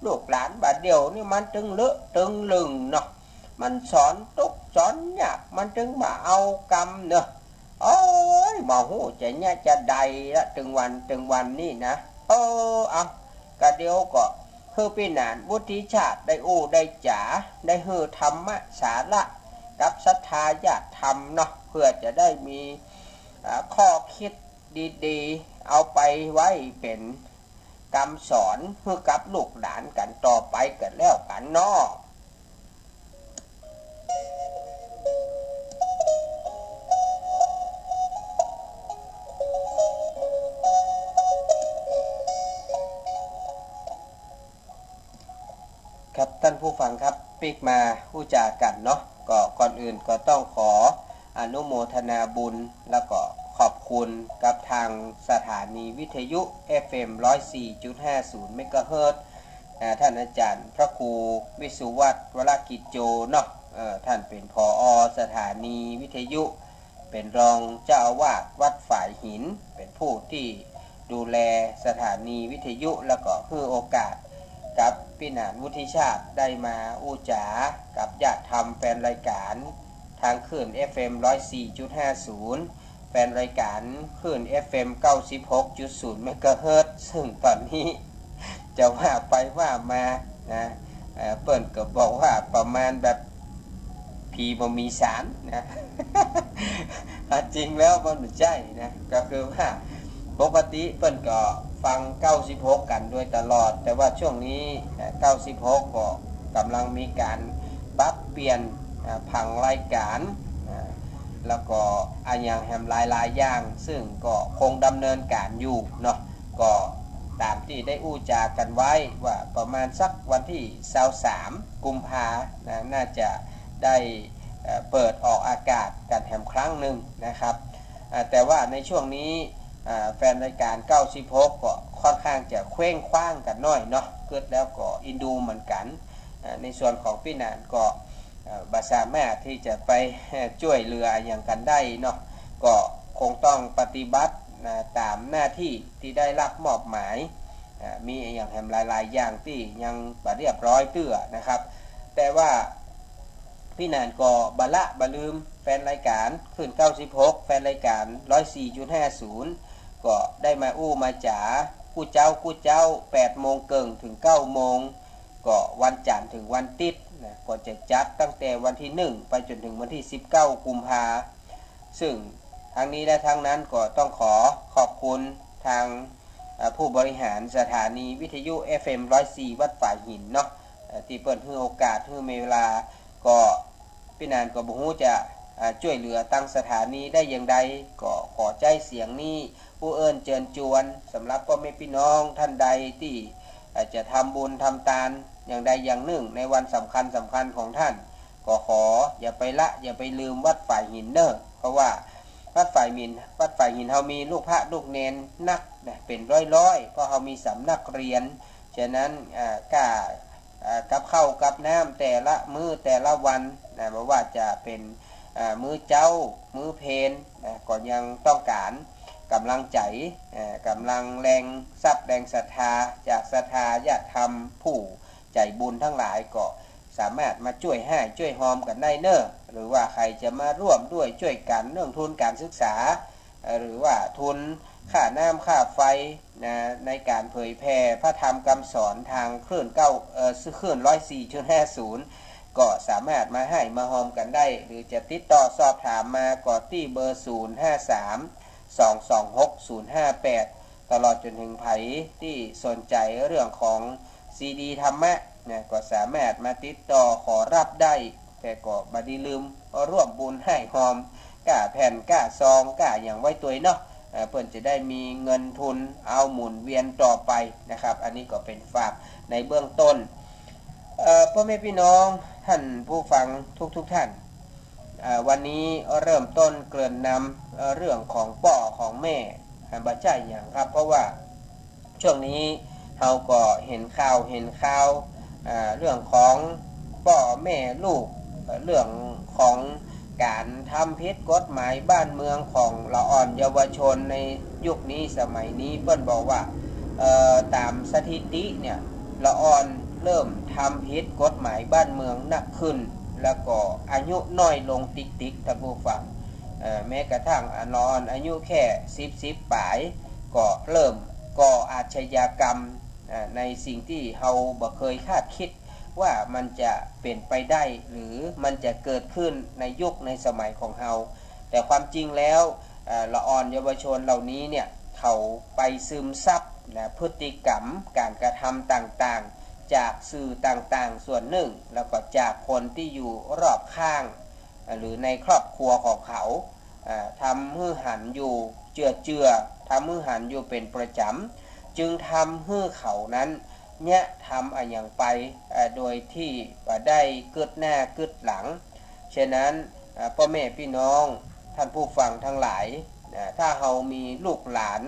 ลูกหลานบาดเดียวนี่มันจึงเลอะจึงลึงเนาะมันสอนตุกสอนยากมันจึงมาเอากรรมเนาะโอ้ยมาหูจะเนี่ยจะใดละถึงวันนี่นะเอากะเดียวก็คือปีนานวุฒิชาติได้ได้จ๋าได้ฮือธรรมะสาระกับศรัทธาญาติธรรมเนาะเพื่อจะได้มีข้อคิดดีๆเอาไปไว้เป็นคำสอนเพื่อกับลูกหลานกันต่อไปกันแล้วกันเนาะครับท่านผู้ฟังครับปิกมาผู้จากันเนาะก็ก่อนอื่นก็ต้องขออนุโมทนาบุญแล้วก็ขอบคุณกับทางสถานีวิทยุ FM 104.50 เมกะเฮิรตซ์ท่านอาจารย์พระครูวิสุวัฒน์วรกิจโจเนาะท่านเป็นผอ.สถานีวิทยุเป็นรองเจ้าอาวาสวัดฝ่ายหินเป็นผู้ที่ดูแลสถานีวิทยุแล้วก็ให้โอกาสกับพี่หนานวุฒิชาติได้มาอู้จ๋ากับญาติธรรมแฟนรายการทางคลื่น FM 104.50 แฟนรายการคลื่น FM 96.0 เมกะเฮิรตซ์ซึ่งตอนนี้จะว่าไปว่ามานะเปิ้นก็บอกว่าประมาณแบบผีบ่มีสารนะจริงแล้วมันไม่ใช่นะก็คือว่าปกติเปิ้นก็ฟัง96กันด้วยตลอดแต่ว่าช่วงนี้96ก็กำลังมีการปรับเปลี่ยนผังรายการแล้วก็อย่างแฮมหลายอย่างซึ่งก็คงดำเนินการอยู่เนาะก็ตามที่ได้อู้จากันไว้ว่าประมาณสักวันที่23กุมภานะน่าจะได้เปิดออกอากาศกันแฮมครั้งหนึ่งนะครับแต่ว่าในช่วงนี้แฟนรายการ96ก็ค่อนข้างจะเคว้งคว้างกันน้อยเนาะเกิดแล้วก็อินดูเหมือนกันในส่วนของพี่นานก็บาสามารถที่จะไปช่วยเหลืออย่างกันได้เนาะก็คงต้องปฏิบัติตามหน้าที่ที่ได้รับมอบหมายมีอย่างแหมหลายๆอย่างที่ยังบ่เรียบร้อยเตื้อนะครับแต่ว่าพี่นานก็บะลืมแฟนรายการขึ้น96แฟนรายการ 104.50 ก็ได้มาอู้มาจ๋ากู้เจ้า8โมงเกิงถึง9โมงก็วันจันทร์ถึงวันติดนะก็จะจัดตั้งแต่วันที่1ไปจนถึงวันที่19กุมภาซึ่งทางนี้และทางนั้นก็ต้องขอบคุณทางผู้บริหารสถานีวิทยุ FM 104วัดฝ่ายหินเนาะที่เปิดให้โอกาสให้มีเวลาก็พี่นานก็บ่ฮู้จะช่วยเหลือตั้งสถานีได้อย่างใดก็ขอใจเสียงนี้ผู้เอิ้นเชิญชวนสำหรับพ่อแม่พี่น้องท่านใดที่จะทำบุญทำทานอย่างใดอย่างหนึ่งในวันสำคัญของท่านก็ขออย่าไปละอย่าไปลืมวัดฝ่ายหินเด้อเพราะว่าวัดฝ่ายหินเฮามีลูกพระลูกเนนนักเป็นร้อยเพราะเฮามีสำนักเรียนฉะนั้นกับข้าวกับน้ำแต่ละมื้อแต่ละวันนะไม่ว่าจะเป็นมื้อเจ้ามื้อเพลก็ยังต้องการกำลังใจกำลังแรงทรัพย์แรงศรัทธาจากศรัทธาญาติธรรมผู้ใจบุญทั้งหลายก็สามารถมาช่วยให้ช่วยหอมกันได้เนอะหรือว่าใครจะมาร่วมด้วยช่วยกันเรื่องทุนการศึกษาหรือว่าทุนค่าน้ำค่าไฟนะในการเผยแพร่พระธรรมคำสอนทางคลื่นคลื่น 104.50 ก็สามารถมาให้มาหอมกันได้หรือจะติดต่อสอบถามมาก็ที่เบอร์053-226-058ตลอดจนถึงไผที่สนใจเรื่องของซีดีธรรมะนะก็สามารถมาติดต่อขอรับได้แต่ก็บ่ได้ลืมร่วมบุญให้หอมก้าแผ่นก้าซองก้าอย่างไว้ตัวเนาะเพื่อนจะได้มีเงินทุนเอาหมุนเวียนต่อไปนะครับอันนี้ก็เป็นฝากในเบื้องต้นพ่อแม่พี่น้องท่านผู้ฟังทุกท่านวันนี้เริ่มต้นเกริ่นนำเรื่องของพ่อของแม่บ่ใช่อย่างครับเพราะว่าช่วงนี้เราก็เห็นข่าวเรื่องของพ่อแม่ลูกเรื่องของการทำผิดกฎหมายบ้านเมืองของละอ่อนเยาวชนในยุคนี้สมัยนี้เปิ้นบอกว่า ตามสถิติเนี่ยละอ่อนเริ่มทำผิดกฎหมายบ้านเมืองหนักขึ้นแล้วก็อายุน้อยลงติ๊กท่านผู้ฟังแม้กระทั่งละอ่อนอายุแค่10ปลายก็เริ่มก่ออาชญากรรมในสิ่งที่เราบ่เคยคาดคิดว่ามันจะเป็นไปได้หรือมันจะเกิดขึ้นในยุคในสมัยของเราแต่ความจริงแล้วละอ่อนเยาวชนเหล่านี้เนี่ยเขาไปซึมซับนะพฤติกรรมการกระทำต่างๆจากสื่อต่างๆส่วนหนึ่งแล้วก็จากคนที่อยู่รอบข้างหรือในครอบครัวของเขาทำให้หันอยู่เจือทำให้หันอยู่เป็นประจำจึงทำให้เขานั้นเนี่ยทำอย่างไปโดยที่ได้เกิดหน้าเกิดหลังฉะนั้นพ่อแม่พี่น้องท่านผู้ฟังทั้งหลายถ้าเรามีลูกหลาน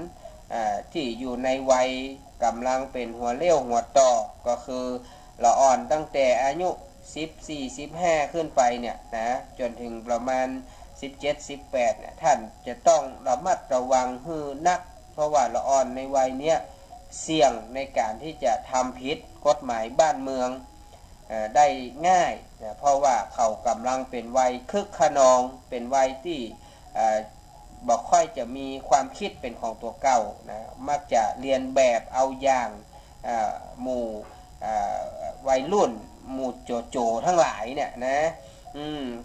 ที่อยู่ในวัยกำลังเป็นหัวเลี้ยวหัวต่อก็คือละอ่อนตั้งแต่อายุ14-15ขึ้นไปเนี่ยนะจนถึงประมาณ17-18เนี่ยท่านจะต้องระมัดระวังให้นักเพราะว่าละอ่อนในวัยเนี้ยเสี่ยงในการที่จะทำผิดกฎหมายบ้านเมืองได้ง่ายนะเพราะว่าเขากำลังเป็นวัยคึกขนองเป็นวัยที่บอกค่อยจะมีความคิดเป็นของตัวเก่านะมักจะเรียนแบบเอาอย่างหมู่วัยรุ่นหมู่โจทั้งหลายเนี่ยนะ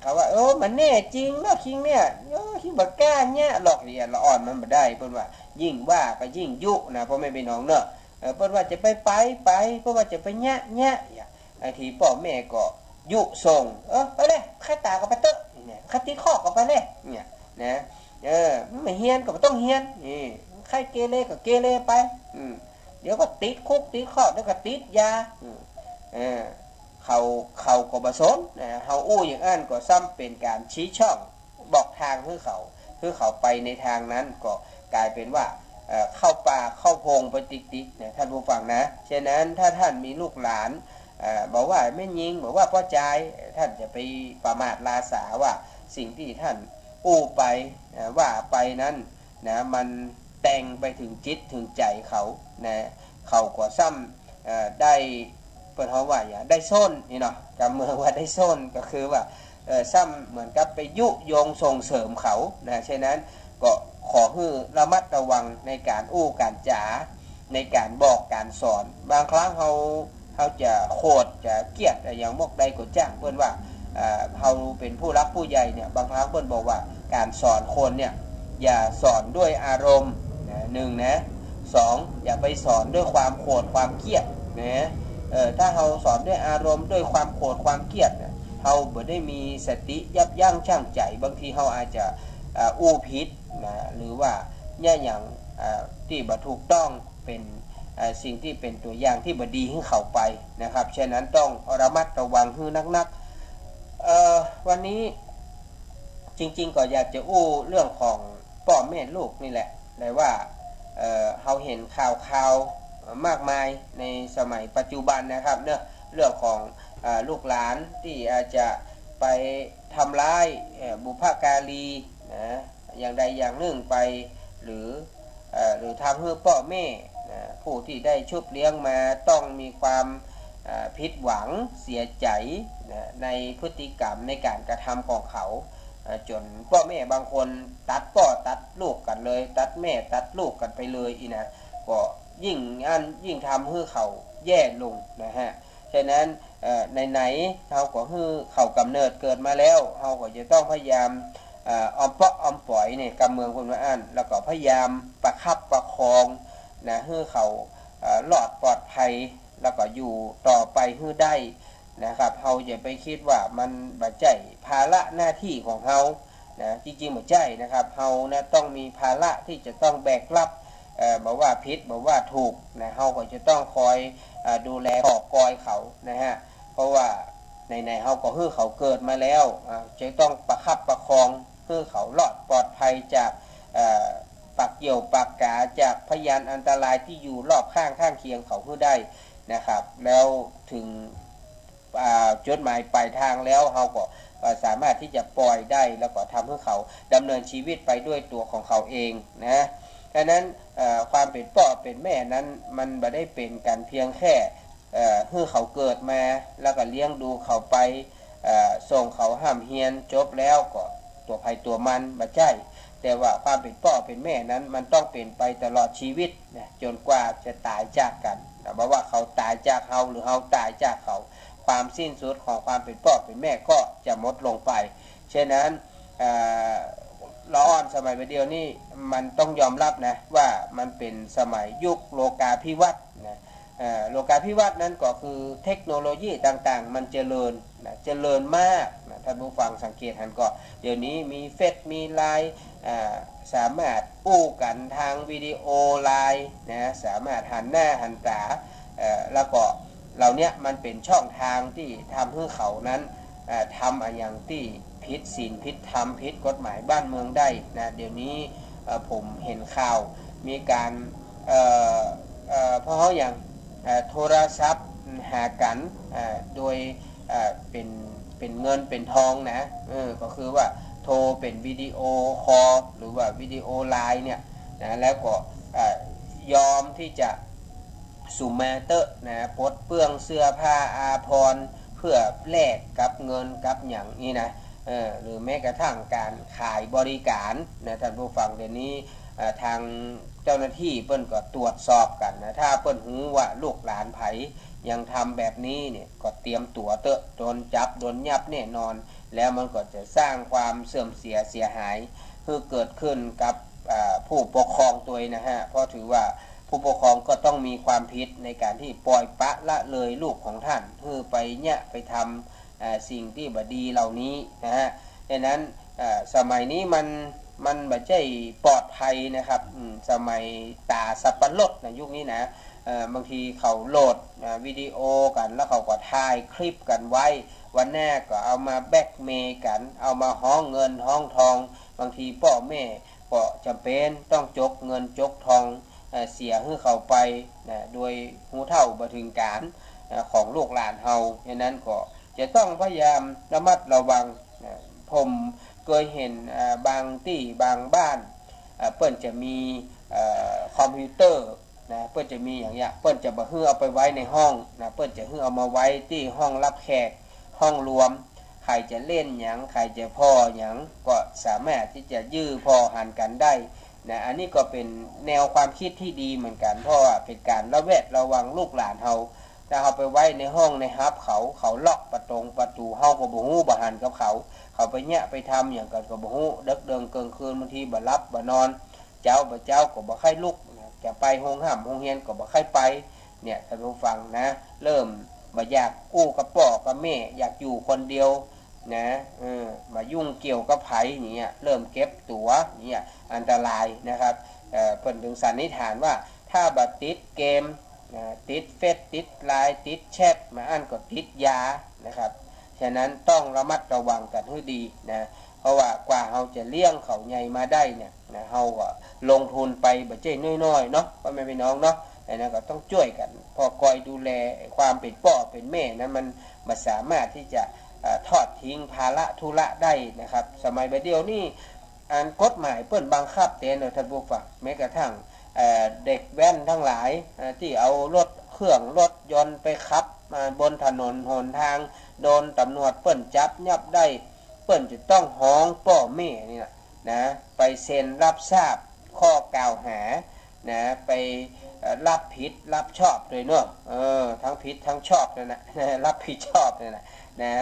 เขาว่ามันแน่จริงเนาะคิงเนี่ยคิงบักก้าเนี่ยหลอกเรียนละอ่อนมันมาได้เพิ่นว่ายิ่งว่าก็ยิ่งยุนะเพราะไม่เป็นน้องเนาะเพิ่นว่าจะไปเพราะว่าจะไปแง่ไอ้ทีพ่อแม่ก็ยุส่งไปเลยใครตาก็ไปเตอะเนี่ยใครตีข้อก็ไปเลยเนี่ยนะไม่เฮียนก็ต้องเฮียนนี่ใครเกเรก็เกเรไปเดี๋ยวก็ติดคุกติดข้อเดี๋ยวก็ติดยาเขาก็บสนเขาอู้อย่างนั้นก็ซ้ำเป็นการชี้ช่องบอกทางให้เขาไปในทางนั้นก็กลายเป็นว่าเข้าป่าเข้าพงไปติ๊กๆเนี่ยท่านผู้ฟังนะฉะนั้นถ้าท่านมีลูกหลานบอกว่าไม่ยิงบอกว่าพ่อใจท่านจะไปประมาทลาสาว่าสิ่งที่ท่านอู้ไปว่าไปนั้นนะมันแต่งไปถึงจิตถึงใจเขานะเขาก็ซ้ำได้เปิดเขาว่าอย่างได้ส้นนี่เนาะจำเมื่อว่าได้ส้นก็คือว่าซ้ำเหมือนกับไปยุยงส่งเสริมเขานะฉะนั้นก็ขอให้ระมัดระวังในการอู้การจ๋าในการบอกการสอนบางครั้งเขาจะโคตรจะเกลียดอย่างมกใดก็จ้างเพื่อนว่าเขาเป็นผู้รักผู้ใหญ่เนี่ยบางครั้งเพื่อนบอกว่าการสอนคนเนี่ยอย่าสอนด้วยอารมณ์หนึ่งนะสองอย่าไปสอนด้วยความโกรธความเกลียดนะถ้าเราสอนด้วยอารมณ์ด้วยความโกรธความเกลียดเราไม่ได้มีสติยับยั้งชั่งใจบางทีเราอาจจะอู้ผิดนะหรือว่าเนี่ยอย่างที่บ่ถูกต้องเป็นสิ่งที่เป็นตัวอย่างที่บ่ดีให้เขาไปนะครับฉะนั้นต้องระมัดระวังให้นักวันนี้จริงๆก็อยากจะอู้เรื่องของพ่อแม่ลูกนี่แหละแต่ว่าเราเห็นข่าวมากมายในสมัยปัจจุบันนะครับเรื่องของลูกหลานที่อาจจะไปทำร้ายบุพการีนะอย่างใดอย่างหนึ่งไปหรือทำให้พ่อแม่ผู้ที่ได้ชุบเลี้ยงมาต้องมีความผิดหวังเสียใจในพฤติกรรมในการกระทำของเขาจนพ่อแม่บางคนตัดพ่อตัดลูกกันเลยตัดแม่ตัดลูกกันไปเลยอีนะก็ยิ่งทำให้เขาแย่ลงนะฮะฉะนั้นไหนเขาก็ให้เขากำเนิดเกิดมาแล้วเขาก็จะต้องพยายามออมปอกออมปล่อยเนี่ยกำเมืองคนมาอ่านแล้วก็พยายามประคับประคองนะให้เขาหลอดปลอดภัยแล้วก็อยู่ต่อไปให้ได้นะครับเราอย่าไปคิดว่ามันบ่ใช่ภาระหน้าที่ของเรานะจริงๆบ่ใช่นะครับเรานะต้องมีภาระที่จะต้องแบกรับบอกว่าผิดบอกว่าถูกนะเราก็จะต้องคอยดูแลขอกอยเขานะฮะเพราะว่าในเขาก็ให้เขาเกิดมาแล้วจะต้องประคับประคองให้เขารอดปลอดภัยจากปักเกี่ยวปักกาจากพยานอันตรายที่อยู่รอบข้างเคียงเขาให้ได้นะครับแล้วถึงจุดหมายปลายทางแล้วเขาก็สามารถที่จะปล่อยได้แล้วก็ทำให้เขาดำเนินชีวิตไปด้วยตัวของเขาเองนะ ดังนั้นความเป็นพ่อเป็นแม่นั้นมันไม่ได้เป็นการเพียงแค่ให้เขาเกิดมาแล้วก็เลี้ยงดูเขาไปส่งเขาห้ามเฮียนจบแล้วก็ตัวภัยตัวมันมาใช่แต่ว่าความเป็นพ่อเป็นแม่นั้นมันต้องเป็นไปตลอดชีวิตนะจนกว่าจะตายจากกันนะเพราะว่าเขาตายจากเขาหรือเขาตายจากเขาความสิ้นสุดของความเป็นพ่อเป็นแม่ก็จะหมดลงไปฉะนั้นละอ่อนสมัยเดียวนี้มันต้องยอมรับนะว่ามันเป็นสมัยยุคโลกาภิวัตน์นะโลกาภิวัตน์นั้นก็คือเทคโนโลยีต่างๆมันเจริญนะเจริญมากนะท่านผู้ฟังสังเกตหันก็เดี๋ยวนี้มีเฟซมีไลน์สามารถอู้กันทางวิดีโอไลน์นะสามารถหันหน้าหันตาแล้วก็เหล่านี้มันเป็นช่องทางที่ทำให้เขานั้นทำอย่างที่ผิดศีลผิดธรรมผิดกฎหมายบ้านเมืองได้นะเดี๋ยวนี้ผมเห็นข่าวมีการเพราะอย่างโทรศัพท์หากันโดยเป็นเงินเป็นทองนะก็คือว่าโทรเป็นวิดีโอคอลหรือว่าวิดีโอไลน์เนี่ยนะแล้วก็ยอมที่จะสุมาเตอร์นะปลดเปลื้องเสื้อผ้าอาภรณ์เพื่อแลกกับเงินกับอย่างนี้นะหรือแม้กระทั่งการขายบริการนะท่านผู้ฟังเดี๋ยวนี้ทางเจ้าหน้าที่เปิ้นก็ตรวจสอบกันนะถ้าเปิ้นหูว่าลูกหลานไผยังทำแบบนี้เนี่ยก็เตรียมตัวเตอะโดนจับโดนยับแน่นอนแล้วมันก็จะสร้างความเสื่อมเสียหายคือเกิดขึ้นกับผู้ปกครองตัวนะฮะเพราะถือว่าผู้ปกครองก็ต้องมีความผิดในการที่ปล่อยปะละเลยลูกของท่านคือไปเนี่ยไปทำสิ่งที่บดีเหล่านี้นะฮะดังนั้นสมัยนี้มันไม่ใช่ปลอดภัยนะครับสมัยตาสับปะรดในยุคนี้นะบางทีเขาโหลดวิดีโอกันแล้วเขาก็ถ่ายคลิปกันไว้วันแรกก็เอามาแบล็กเมย์กันเอามาห้องเงินห้องทองบางทีพ่อแม่ก็จำเป็นต้องจกเงินจกทองเสียให้เขาไปนะโดยหูเท่าบ่ถึงการของลูกหลานเฮาดังนั้นก็จะต้องพยายามระมัดระวังนะผมเคยเห็นบางที่บางบ้านเปิ้นจะมีคอมพิวเตอร์นะเปิ้นจะมีอย่างเงี้ยเปิ้นจะบ่ฮื้อเอาไปไว้ในห้องนะเปิ้นจะฮื้อเอามาไว้ที่ห้องรับแขกห้องรวมใครจะเล่นหยังใครจะพ่อหยังก็สามารถที่จะยื้อพอหันกันได้นะอันนี้ก็เป็นแนวความคิดที่ดีเหมือนกันเพราะว่าเป็นการระวังลูกหลานเฮาถ้าเอาไปไว้ในห้องในฮับเขาล็อกประตูเฮาก็บ่ฮู้บ่หันกับเขาไปเนี่ยไปทำอย่างกันก็บ่ฮู้ดึกเดินเกินคืนบางทีบ่หลับบ่นอนเจ้าก็บ่ค่อยลุกจะไปโรงเรียนก็บ่ค่อยไปเนี่ยท่านผู้ฟังนะเริ่มบ่อยากกู้กับพ่อกับแม่อยากอยู่คนเดียวนะมายุ่งเกี่ยวกับไผเนี่ยเริ่มเก็บตัวเนี่ยอันตรายนะครับเพิ่นถึงสันนิษฐานว่าถ้าบ่ติดเกมติดเฟซติดไลน์ติดแชทมาอันก็ติดยานะครับฉะนั้นต้องระมัดระวังกันให้ดีนะเพราะว่ากว่าเราจะเลี้ยงเขาใหญ่มาได้เนี่ยนะเราก็ลงทุนไปบ่ใช่น้อยๆเนาะพ่อแม่พี่น้องเนาะอันนั้นก็ต้องช่วยกันพอคอยดูแลความเป็นพ่อเป็นแม่นั้นมันสามารถที่จะทอดทิ้งภาระธุระได้นะครับสมัยเดียวนี่อันกฎหมายเปิ้นบังคับเตือนเลยท่านผู้ฟังแม้กระทั่งเด็กแว้นทั้งหลายที่เอารถเครื่องรถยนต์ไปขับบนถนนหนทางโดนตำรวจเปิ้นจับยับได้เปิ้นจะต้องห้องพ่อแม่นี่นะไปเซ็นรับทราบข้อกล่าวหานะไปรับผิดรับชอบเลยเนาะทั้งผิดทั้งชอบนั่นนะรับผิดชอบนั่นนะ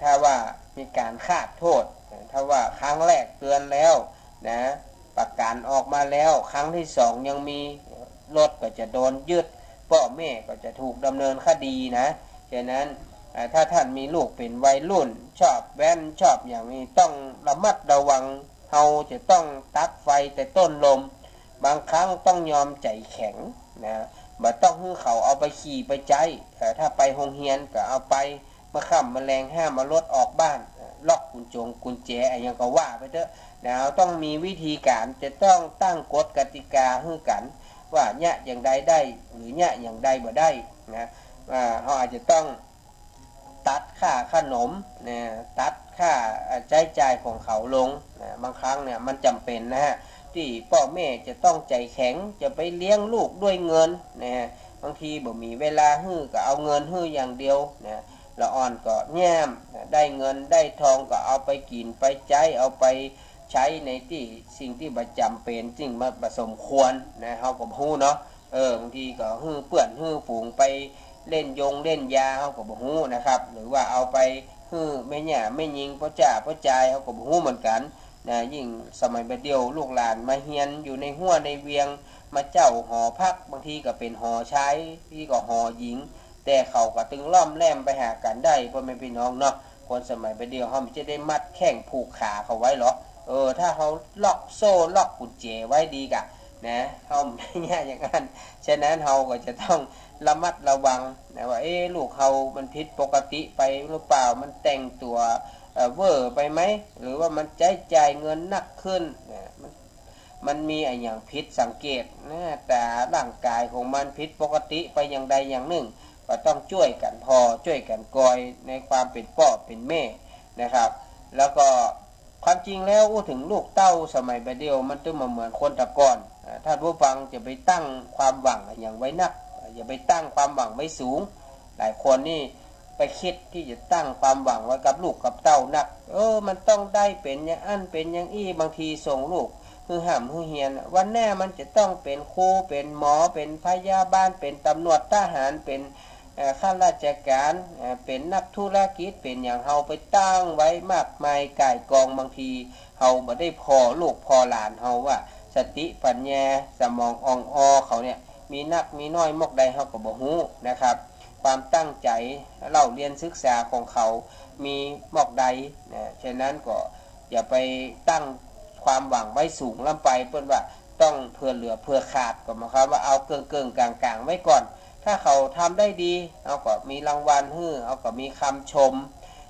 ถ้าว่ามีการคาดโทษถ้าว่าครั้งแรกเตือนแล้วนะประกันออกมาแล้วครั้งที่สองยังมีรถก็จะโดนยึดพ่อแม่ก็จะถูกดำเนินคดีนะฉะนั้นถ้าท่านมีลูกเป็นวัยรุ่นชอบแว้นชอบอย่างนี้ต้องระมัดระวังเฮาจะต้องตัดไฟแต่ต้นลมบางครั้งต้องยอมใจแข็งนะบ่ต้องให้เขาเอาไปขี่ไปใจถ้าไปโรงเรียนก็เอาไปมาค่ำแมลงห้ามมารถออกบ้านล็อกกุญแจอะไรอย่างก็ว่าไปเถอะนะต้องมีวิธีการจะต้องตั้งกฎกติกาให้กันว่าเนี่ยอย่างใดได้หรือเนี่ยอย่างใดบ่ได้นะเขาอาจจะต้องตัดค่าขนมนะตัดค่าใช้จ่ายของเขาลงนะบางครั้งเนี่ยมันจำเป็นนะฮะ ที่พ่อแม่จะต้องใจแข็งจะไปเลี้ยงลูกด้วยเงินนะฮะบางทีบ่มีเวลาฮื้อก็เอาเงินฮื้ออย่างเดียวนะละอ่อนก็แย้มได้เงินได้ทองก็เอาไปกินไปใช้เอาไปใช้ในที่สิ่งที่ประจำเป็นสิ่งมาสมควรนะเฮาก็ฮู้เนาะบางทีก็ฮื้อเปื้อนฮื้อฝูงไปเล่นเล่นยาเฮาก็บ่ฮู้นะครับหรือว่าเอาไปฮื้อแม่ย่าแม่ยิงพ่อจ่าพ่อจายเฮาก็บ่ฮู้เหมือนกันนะยิ่งสมัยบัดเดียวลูกหลานมาเฮียนอยู่ในหัวในเวียงมาเจ้าหอพักบางทีก็เป็นหอชายที่ก็หอหญิงแต่เขาก็ตึงล่อมแล่มไปหากันได้พ่อแม่พี่น้องเนาะคนสมัยบัดเดียวเฮาจะได้มัดแข้งผูกขาเขาไว้หรอถ้าเขาล็อกโซ่ล็อกกุญแจไว้ดีกะนะเขาไม่ง่ายอย่างนั้นฉะนั้นเขาก็จะต้องระมัดระวังนะว่าลูกเขามันผิดปกติไปหรือเปล่ามันแต่งตัวเวอร์ไปไหมหรือว่ามันจ่ายเงินนักขึ้นนะมันมีอย่างผิดสังเกตนะแต่ร่างกายของมันผิดปกติไปอย่างใดอย่างหนึ่งก็ต้องช่วยกันพอช่วยกันกอยในความเป็นพ่อเป็นแม่นะครับแล้วก็ความจริงแล้วถึงลูกเต้าสมัยบัดเดียวมันต้องมาเหมือนคนตะก่อนถ้าผู้ฟังจะไปตั้งความหวังอย่างไว้นักอย่าไปตั้งความหวังไว้สูงหลายคนนี่ไปคิดที่จะตั้งความหวังไว้กับลูกกับเต้านักมันต้องได้เป็นอย่างอันเป็นอย่างอี้บางทีส่งลูกคือห้ามคือเฮียนวันแน่มันจะต้องเป็นครูเป็นหมอเป็นพยาบาลเป็นตำรวจทหารเป็นข้าราชการเป็นนักธุรกิจเป็นอย่างเฮาไปตั้งไว้มากมายก่ายกองบางทีเฮาบ่ได้พอลูกพอหลานเฮาว่าสติปัญญาสมองอ่องอเขาเนี่ยมีนักมีน้อยมอกใดเฮาก็บ่ฮู้นะครับความตั้งใจเล่าเรียนศึกษาของเขามีมอกใดนะฉะนั้นก็อย่าไปตั้งความหวังไว้สูงล้ำไปเพิ่นว่าต้องเพื่อเหลือเพื่อขาดก็หมายความว่าเอาเกิงกลางไว้ก่อนถ้าเขาทำได้ดีเขาก็มีรางวัลให้เขาก็มีคำชม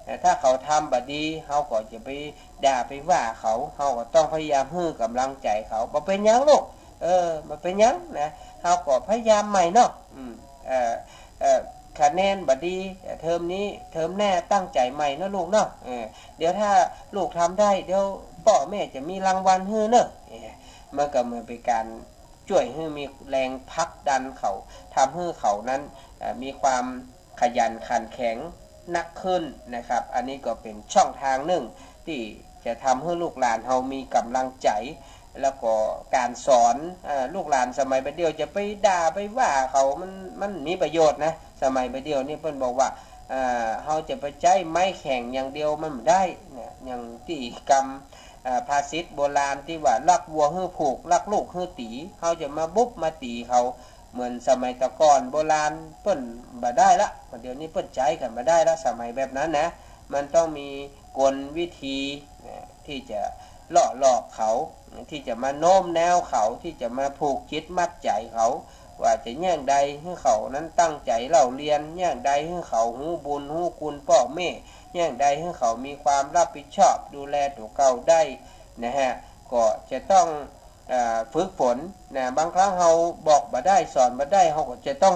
แต่ถ้าเขาทำบดีเขาก็จะไปด่าไปว่าเขาก็ต้องพยายามให้กำลังใจเขาบ่เป็นยังลูกบ่เป็นยังนะเขาก็พยายามใหม่เนาะคะแนนบดีเทอมนี้เทอมแน่ตั้งใจใหม่นะลูกเนาะเดี๋ยวถ้าลูกทำได้เดี๋ยวพ่อแม่จะมีรางวัลให้เนอะมันก็เหมือนเป็นการช่วยให้มีแรงพักดันเขาทำให้เขานั้นมีความขยันขันแข็งนักขึ้นนะครับอันนี้ก็เป็นช่องทางหนึ่งที่จะทำให้ลูกหลานเรามีกำลังใจแล้วก็การสอนลูกหลานสมัยบัดเดียวจะไปด่าไปว่าเขามันมีประโยชน์นะสมัยบัดเดียวนี่เพิ่นบอกว่าเราจะไปใช้ไม้แข็งอย่างเดียวมันไม่ได้เนี่ยอย่างที่กรรมภาษิตโบราณที่ว่าลักวัวฮื้อผูกลักลูกฮื้อตีเขาจะมาบุบมาตีเขาเหมือนสมัยตะก่อนโบราณเปิ้นบ่ได้ละเดี๋ยวนี้เปิ้นใช้กันบ่ได้ละสมัยแบบนั้นนะมันต้องมีกลวิธีที่จะล่อหลอกเขาที่จะมาโน้มแนวเขาที่จะมาผูกคิดมัดใจเขาว่าจะแย่งใดให้เขานั้นตั้งใจเล่าเรียนแย่งใดให้เขาหูบุญหูคุณพ่อแม่แย่งใดให้เขามีความรับผิดชอบดูแลตัวเขาได้นะฮะก็จะต้องฝึกฝนนะบางครั้งเราบอกบ่ได้สอนบ่ได้เราก็จะต้อง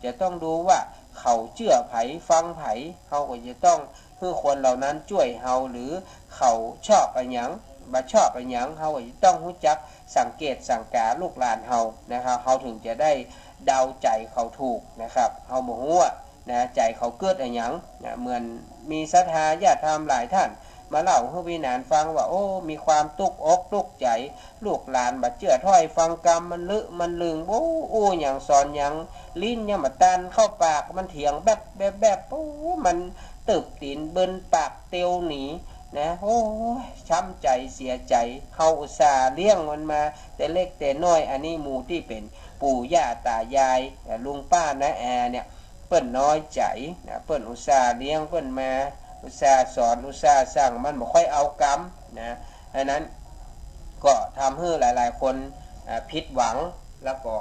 จะต้องดูว่าเขาเชื่อไผฟังไผเราก็จะต้องให้คนเหล่านั้นช่วยเราหรือเขาชอบอะไรหยังบ่ชอบอะไรหยังเราก็จะต้องรู้จักสังเกตสังกาลูกหลานเรานะครับเราถึงจะได้เดาใจเขาถูกนะครับเราบ่ฮู้นะใจเขาเกิดอะไรหยังนะเหมือนมีศรัทธาญาติธรรมหลายท่านมาเล่าให้พี่นานฟังว่ามีความตุกอกตุกใจลูกหลานบัดเจือถ้อยฟังกรรมมันลึมันลึงอย่างสอนอย่างลิ้นยังมาตันเข้าปากมันเถียงแบบมันตึบตีนเบิ้นปากเตียวหนีนะช้ำใจเสียใจเฮาอุตส่าห์เลี้ยงมันมาแต่เล็กแต่น้อยอันนี้หมู่ที่เป็นปู่ย่าตายายลุงป้านะเนี่ยเปิ้นน้อยใจนะเปิ้นอุตส่าห์เลี้ยงเปิ้นมาอุตส่าห์สอนอุตส่าห์สั่งมันบ่ค่อยเอากรรมนะดังนั้นก็ทำให้หลายๆคนผิดหวังแล้วก็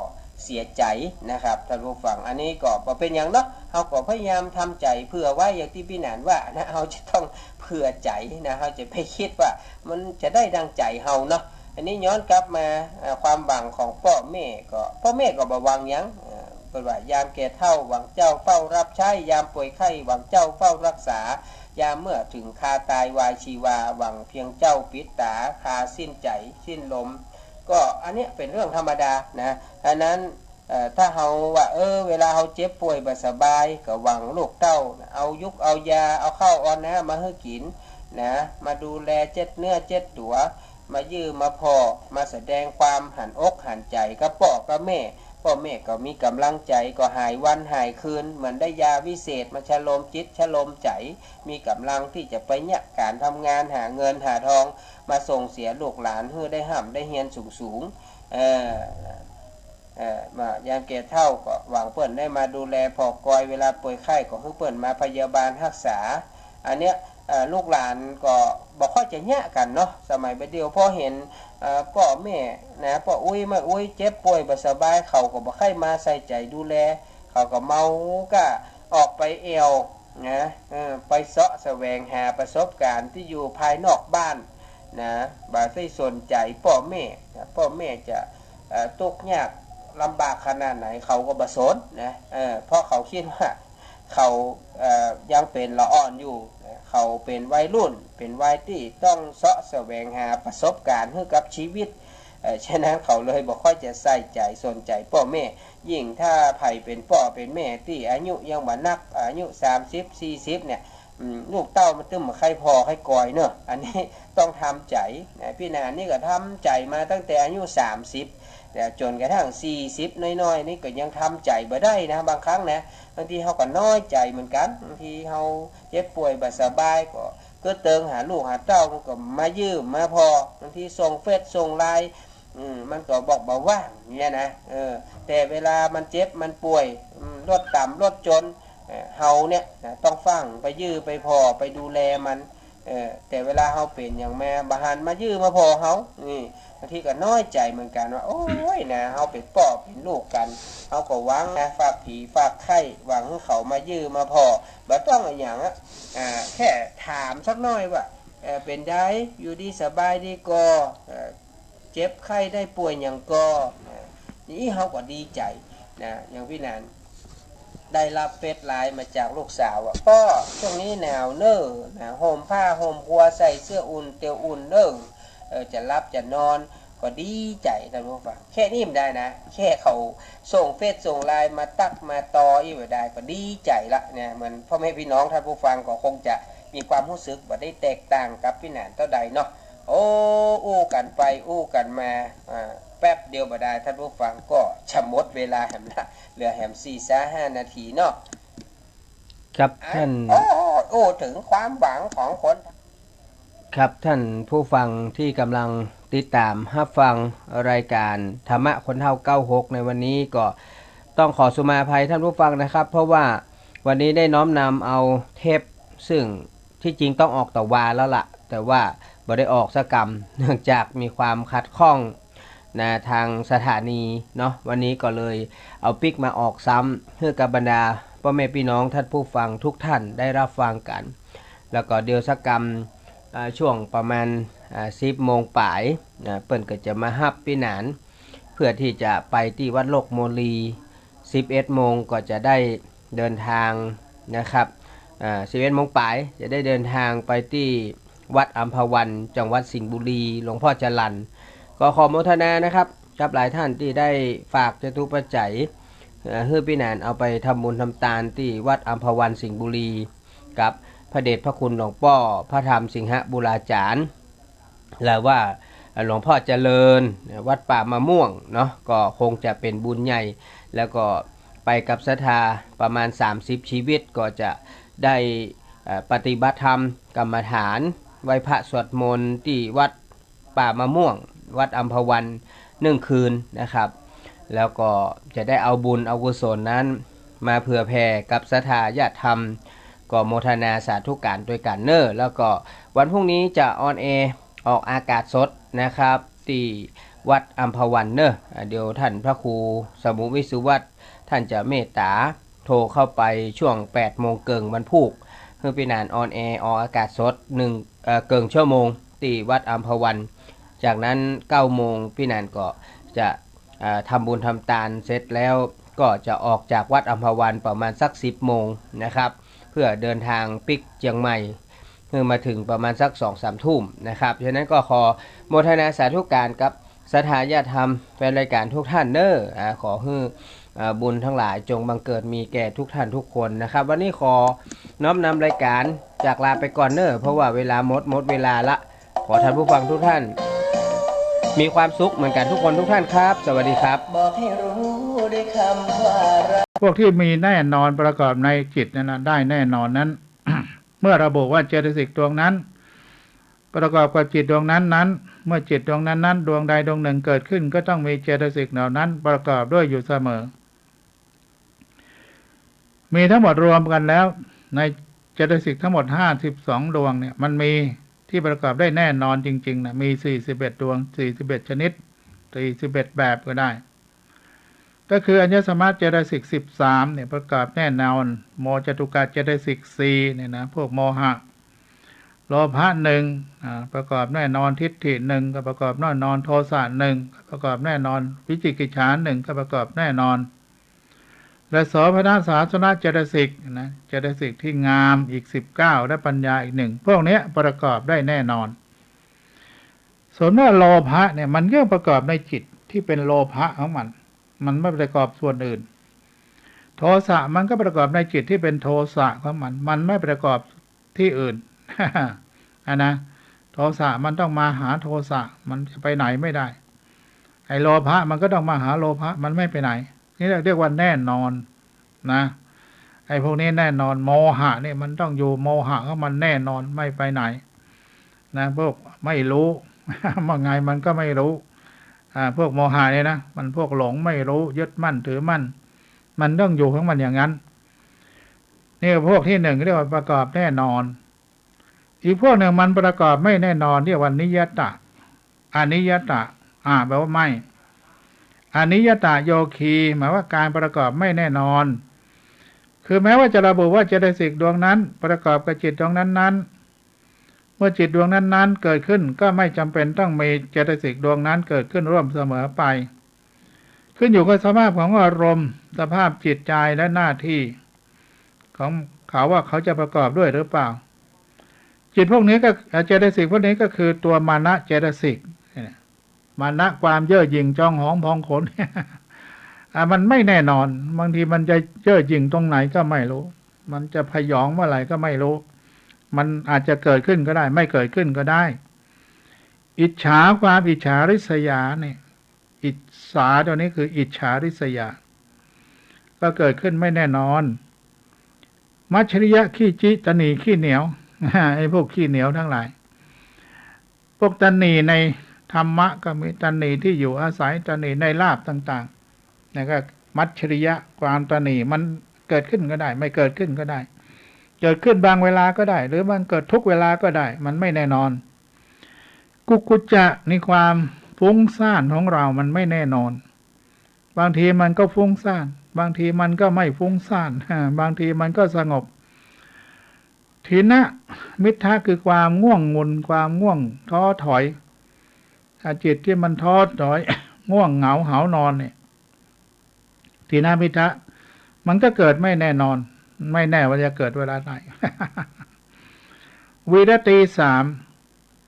เสียใจนะครับท่านผู้ฟังอันนี้ก็เป็นอย่างเนาะเราก็พยายามทำใจเพื่อไว้อย่างที่พี่นานว่านะเราจะต้องเผื่อใจนะเราจะไปคิดว่ามันจะได้ดังใจเราเนาะอันนี้ย้อนกลับมาความหวังของพ่อแม่ก็บ่หวังยังเป็นว่ายามแก่เฒ่าหวังเจ้าเฝ้ารับใช้ยามป่วยไข้หวังเจ้าเฝ้ารักษายามเมื่อถึงคาตายวายชีวาหวังเพียงเจ้าปิดตาคาสิ้นใจสิ้นลม ก็อันนี้เป็นเรื่องธรรมดานะอันนั้นถ้าเฮาว่าเวลาเฮาเจ็บป่วยบ่สบายก็หวังลูกเต้าเอายุกเอายาเอาข้าวเอาน้ำมาให้กินนะมาดูแลเจ็ดเนื้อเจ็ดตัวมายื้อมาพอมาแสดงความหันอกหันใจกับพ่อกับแม่พ่อแม่ก็มีกำลังใจก็หายวันหายคืนเหมือนได้ยาวิเศษมาชโลมจิตชโลมใจมีกำลังที่จะไปเนี่ยการทำงานหาเงินหาทองมาส่งเสียลูกหลานเพื่อได้ห่ำได้เฮียนสูงมายามแก่เท่าก็หวังเปิ่นได้มาดูแลพอกอยเวลาป่วยไข้ก็ให้เปิ่นมาพยาบาลรักษาอันเนี้ยลูกหลานก็บอกค่อยจะแยะกันเนาะสมัยเดียวพอเห็นพ่อแม่นะพ่ออุ้ยมาอุ้ยเจ็บป่วยบ่สบายเขาก็บอกให้มาใส่ใจดูแลเขาก็เมาก็ออกไปเอวนะไปเสาะแสวงหาประสบการณ์ที่อยู่ภายนอกบ้านนะบ่ได้สนใจพ่อแม่พ่อแม่จะตกยากลำบากขนาดไหนเขาก็บ่สนนะเพราะเขาคิดว่าเขายังเป็นละอ่อนอยู่เขาเป็นวัยรุ่นเป็นวัยที่ต้องเสาะแสวงหาประสบการณ์ให้กับชีวิตฉะนั้นเขาเลยบอกค่อยจะใส่ใจสนใจพ่อแม่ยิ่งถ้าไผ่เป็นพ่อเป็นแม่ที่อายุยังบ่นักอายุ30-40เนี่ยลูกเต้ามันตึ้มมาใครพอใครกอยเนอะอันนี้ต้องทำใจพี่นานี่ก็ทำใจมาตั้งแต่อายุ30แต่จนกระทั่ง40น้อยๆนี่ก็ยังทำใจบ่ได้นะบางครั้งนะบางทีเขาก็น้อยใจเหมือนกันบางทีเขาเจ็บป่วยบ่สบายก็เติงหาลูกหาเต้ามันก็มายืมมาพอบางทีส่งเฟซส่งไลน์มันก็บอกบ่ว่างเนี่ยนะแต่เวลามันเจ็บมันป่วยลดต่ำลดจนเฮาเนี่ยต้องฟังไปยื้อไปพอไปดูแลมันแต่เวลาเฮาเป็นอย่างแม่บาหันมายื้อมาพอเฮานี่บางทีก็น้อยใจเหมือนกันว่าโอ้ยนะเฮาเป็นพ่อเป็นลูกกันเฮาก็หวังนะฝากผีฝากไข่หวังให้เขามายื้อมาพอบ่ต้องอย่างแค่ถามสักหน่อยว่าเป็นได้อยู่ดีสบายดีก็เจ็บไข้ได้ป่วยอย่างก็นี่เฮาก็ดีใจนะอย่างพี่นันได้รับเฟซไลน์มาจากลูกสาวว่าพ่อช่วงนี้หนาวเนอะนะห่มผ้าห่มพัวใส่เสื้ออุ่นเตียวอุ่นเนอะจะรับจะนอนก็ดีใจท่านผู้ฟังแค่นี้มันได้นะแค่เขาส่งเฟซส่งไลน์มาตักมาต่ออีกได้ก็ดีใจละเนี่ยเหมือนพ่อแม่พี่น้องท่านผู้ฟังก็คงจะมีความรู้สึกว่าได้แตกต่างกับพี่หนานเท่าใดเนาะอู้กันไปอู้กันมาแป๊บเดียวบ่ได้ท่านผู้ฟังก็ชะมดเวลาแหมละเหลือแหม4-5 นาทีเนาะครับท่านถึงความหวังของคนครับท่านผู้ฟังที่กำลังติดตามรับฟังรายการธรรมะคนเฒ่า96ในวันนี้ก็ต้องขอสุมาภัยท่านผู้ฟังนะครับเพราะว่าวันนี้ได้น้อมนำเอาเทปซึ่งที่จริงต้องออกต่อวาแล้วล่ะแต่ว่าบ่ได้ออกสักกรรมเนื่องจากมีความขัดข้องนะทางสถานีเนาะวันนี้ก็เลยเอาปิกมาออกซ้ำเพื่อกับบรรดาพ่อแม่พี่น้องท่านผู้ฟังทุกท่านได้รับฟังกันแล้วก็เดียวสักกรรมช่วงประมาณ10 โมงป่ายเปิ้นก็จะมาฮับพี่หนานเพื่อที่จะไปที่วัดโลกโมลี11 โมงก็จะได้เดินทางนะครับ11 โมงป่ายจะได้เดินทางไปที่วัดอัมพวันจังหวัดสิงห์บุรีหลวงพ่อจรัญก็ขอโมทนานะครับกับหลายท่านที่ได้ฝากจตุปัจจัยให้พี่หนานเอาไปทำบุญทำทานที่วัดอัมพวันสิงห์บุรีกับพระเดชพระคุณหลวงพ่อพระธรรมสิงหบุราจารย์และว่าหลวงพ่อเจริญวัดป่ามะม่วงเนาะก็คงจะเป็นบุญใหญ่แล้วก็ไปกับศรัทธาประมาณ30ชีวิตก็จะได้ปฏิบัติธรรมกรรมฐานไหว้พระสวดมนต์ที่วัดป่ามะม่วงวัดอัมพวัน1 คืนนะครับแล้วก็จะได้เอาบุญเอากุศลนั้นมาเผื่อแผ่กับศรัทธาญาติธรรมก็โมทนาสาธุการด้วยกันเนอแล้วก็วันพรุ่งนี้จะออนแอร์ออกอากาศสดนะครับที่วัดอัมพวันเนอเดี๋ยวท่านพระครูสมุวิสุวัตรท่านจะเมตตาโทรเข้าไปช่วง8 โมงเกิงวันพุธเพื่อพี่นานออนแอร์ออกอากาศสด1เกิงชั่วโมงที่วัดอัมพวันจากนั้น9 โมงพี่นานก็จะทำบุญทำทานเสร็จแล้วก็จะออกจากวัดอัมพวันประมาณสัก10 โมงนะครับเพื่อเดินทางปิกเชียงใหม่เพื่อมาถึงประมาณสัก 2-3 ทุ่มนะครับฉะนั้นก็ขอโมทนาสาธุการกับ ศรัทธาญาติธรรมแฟนรายการทุกท่านเด้อขอให้บุญทั้งหลายจงบังเกิดมีแก่ทุกท่านทุกคนนะครับ วันนี้ขอน้อมนำรายการจากลาไปก่อนเด้อเพราะว่าเวลาหมดเวลาละขอท่านผู้ฟังทุกท่านมีความสุขเหมือนกันทุกคนทุกท่านครับ สวัสดีครับบอกให้รู้ด้วยคำว่าพวกที่มีแน่นอนประกอบในจิตนั้นได้แน่นอนนั้น เมื่อระบุว่าเจตสิกดวงนั้นประกอบกับจิตดวงนั้นเมื่อจิตดวงนั้นดวงใดดวงหนึ่งเกิดขึ้นก็ต้องมีเจตสิกเหล่านั้นประกอบด้วยอยู่เสมอมีทั้งหมดรวมกันแล้วในเจตสิกทั้งหมด52ดวงเนี่ยมันมีที่ประกอบได้แน่นอนจริงๆนะมี41ดวง41ชนิด41แบบก็ได้ก็คืออัญญสมาเจตสิก13เนี่ยประกอบแน่นอนโมจตุกะเจตสิก4เนี่ยนะพวกโมหะโลภะ1ประกอบแน่นอนทิฏฐิ1ก็ประกอบแน่นอนโทสะ1ประกอบแน่นอนวิจิกิจฉา1ก็ประกอบแน่นอนและโสภณสาสนะเจตสิกนะเจตสิกที่งามอีก19และปัญญาอีก1พวกนี้ประกอบได้แน่นอนส่วนว่าโลภะเนี่ยมันก็ประกอบในจิตที่เป็นโลภะของมันไม่ประกอบส่วนอื่นโทสะมันก็ประกอบในจิตที่เป็นโทสะของมันไม่ประกอบที่อื่น นะโทสะมันต้องมาหาโทสะมันจะไปไหนไม่ได้ไอ้โลภะมันก็ต้องมาหาโลภะมันไม่ไปไหนนี่เรียกว่าแน่นอนนะไอ้พวกนี้แน่นอนโมหะนี่มันต้องอยู่โมหะของมันแน่นอนไม่ไปไหนนะพวกไม่รู้ ว่าไงมันก็ไม่รู้พวกโมหะเนี่ยนะมันพวกหลงไม่รู้ยึดมั่นถือมั่นมันต้องอยู่ของมันอย่างนั้นนี่พวกที่หนึ่งเรียกว่าประกอบแน่นอนอีกพวกหนึ่งมันประกอบไม่แน่นอนเรียกว่านิยตะอนิยตะแปลว่าไม่อนิยตะโยคีหมายว่าการประกอบไม่แน่นอนคือแม้ว่าจะระบุว่าเจตสิกดวงนั้นประกอบกับจิตดวงนั้นเมื่อจิตดวงนั้นเกิดขึ้นก็ไม่จำเป็นต้องมีเจตสิกดวงนั้นเกิดขึ้นร่วมเสมอไปขึ้นอยู่กับสภาพของอารมณ์สภาพจิตใจและหน้าที่ของเขาว่าเขาจะประกอบด้วยหรือเปล่าจิตพวกนี้ก็เจตสิกพวกนี้ก็คือตัวมานะเจตสิกมานะความเย่อหยิ่งจองหองพองขน มันไม่แน่นอนบางทีมันจะเย่อหยิ่งตรงไหนก็ไม่รู้มันจะพยองเมื่อไหร่ก็ไม่รู้มันอาจจะเกิดขึ้นก็ได้ไม่เกิดขึ้นก็ได้อิจฉาความอิจฉาริษยาเนี่ยอิจฉาตัวนี้คืออิจฉาริษยาก็เกิดขึ้นไม่แน่นอนมัจฉริยะขี้จิตนีขี้เหนียว ไอ้พวกขี้เหนียวทั้งหลายพวกตนีในธรรมะก็มีตนีที่อยู่อาศัยตนีในลาภต่างๆนี่ก็มัจฉริยะความตนีมันเกิดขึ้นก็ได้ไม่เกิดขึ้นก็ได้เกิดขึ้นบางเวลาก็ได้หรือมันเกิดทุกเวลาก็ได้มันไม่แน่นอนกุกุจจะในความฟุ้งซ่านของเรามันไม่แน่นอนบางทีมันก็ฟุ้งซ่านบางทีมันก็ไม่ฟุ้งซ่านบางทีมันก็สงบทีนะมิทธะคือความง่วงงุนความง่วงท้อถอยจิตที่มันท้อถอย ง่วงเหงาหานอนเนี่ยทีนะมิทธะมันก็เกิดไม่แน่นอนไม่แน่ว่าจะเกิดเวลาไหน วิรติ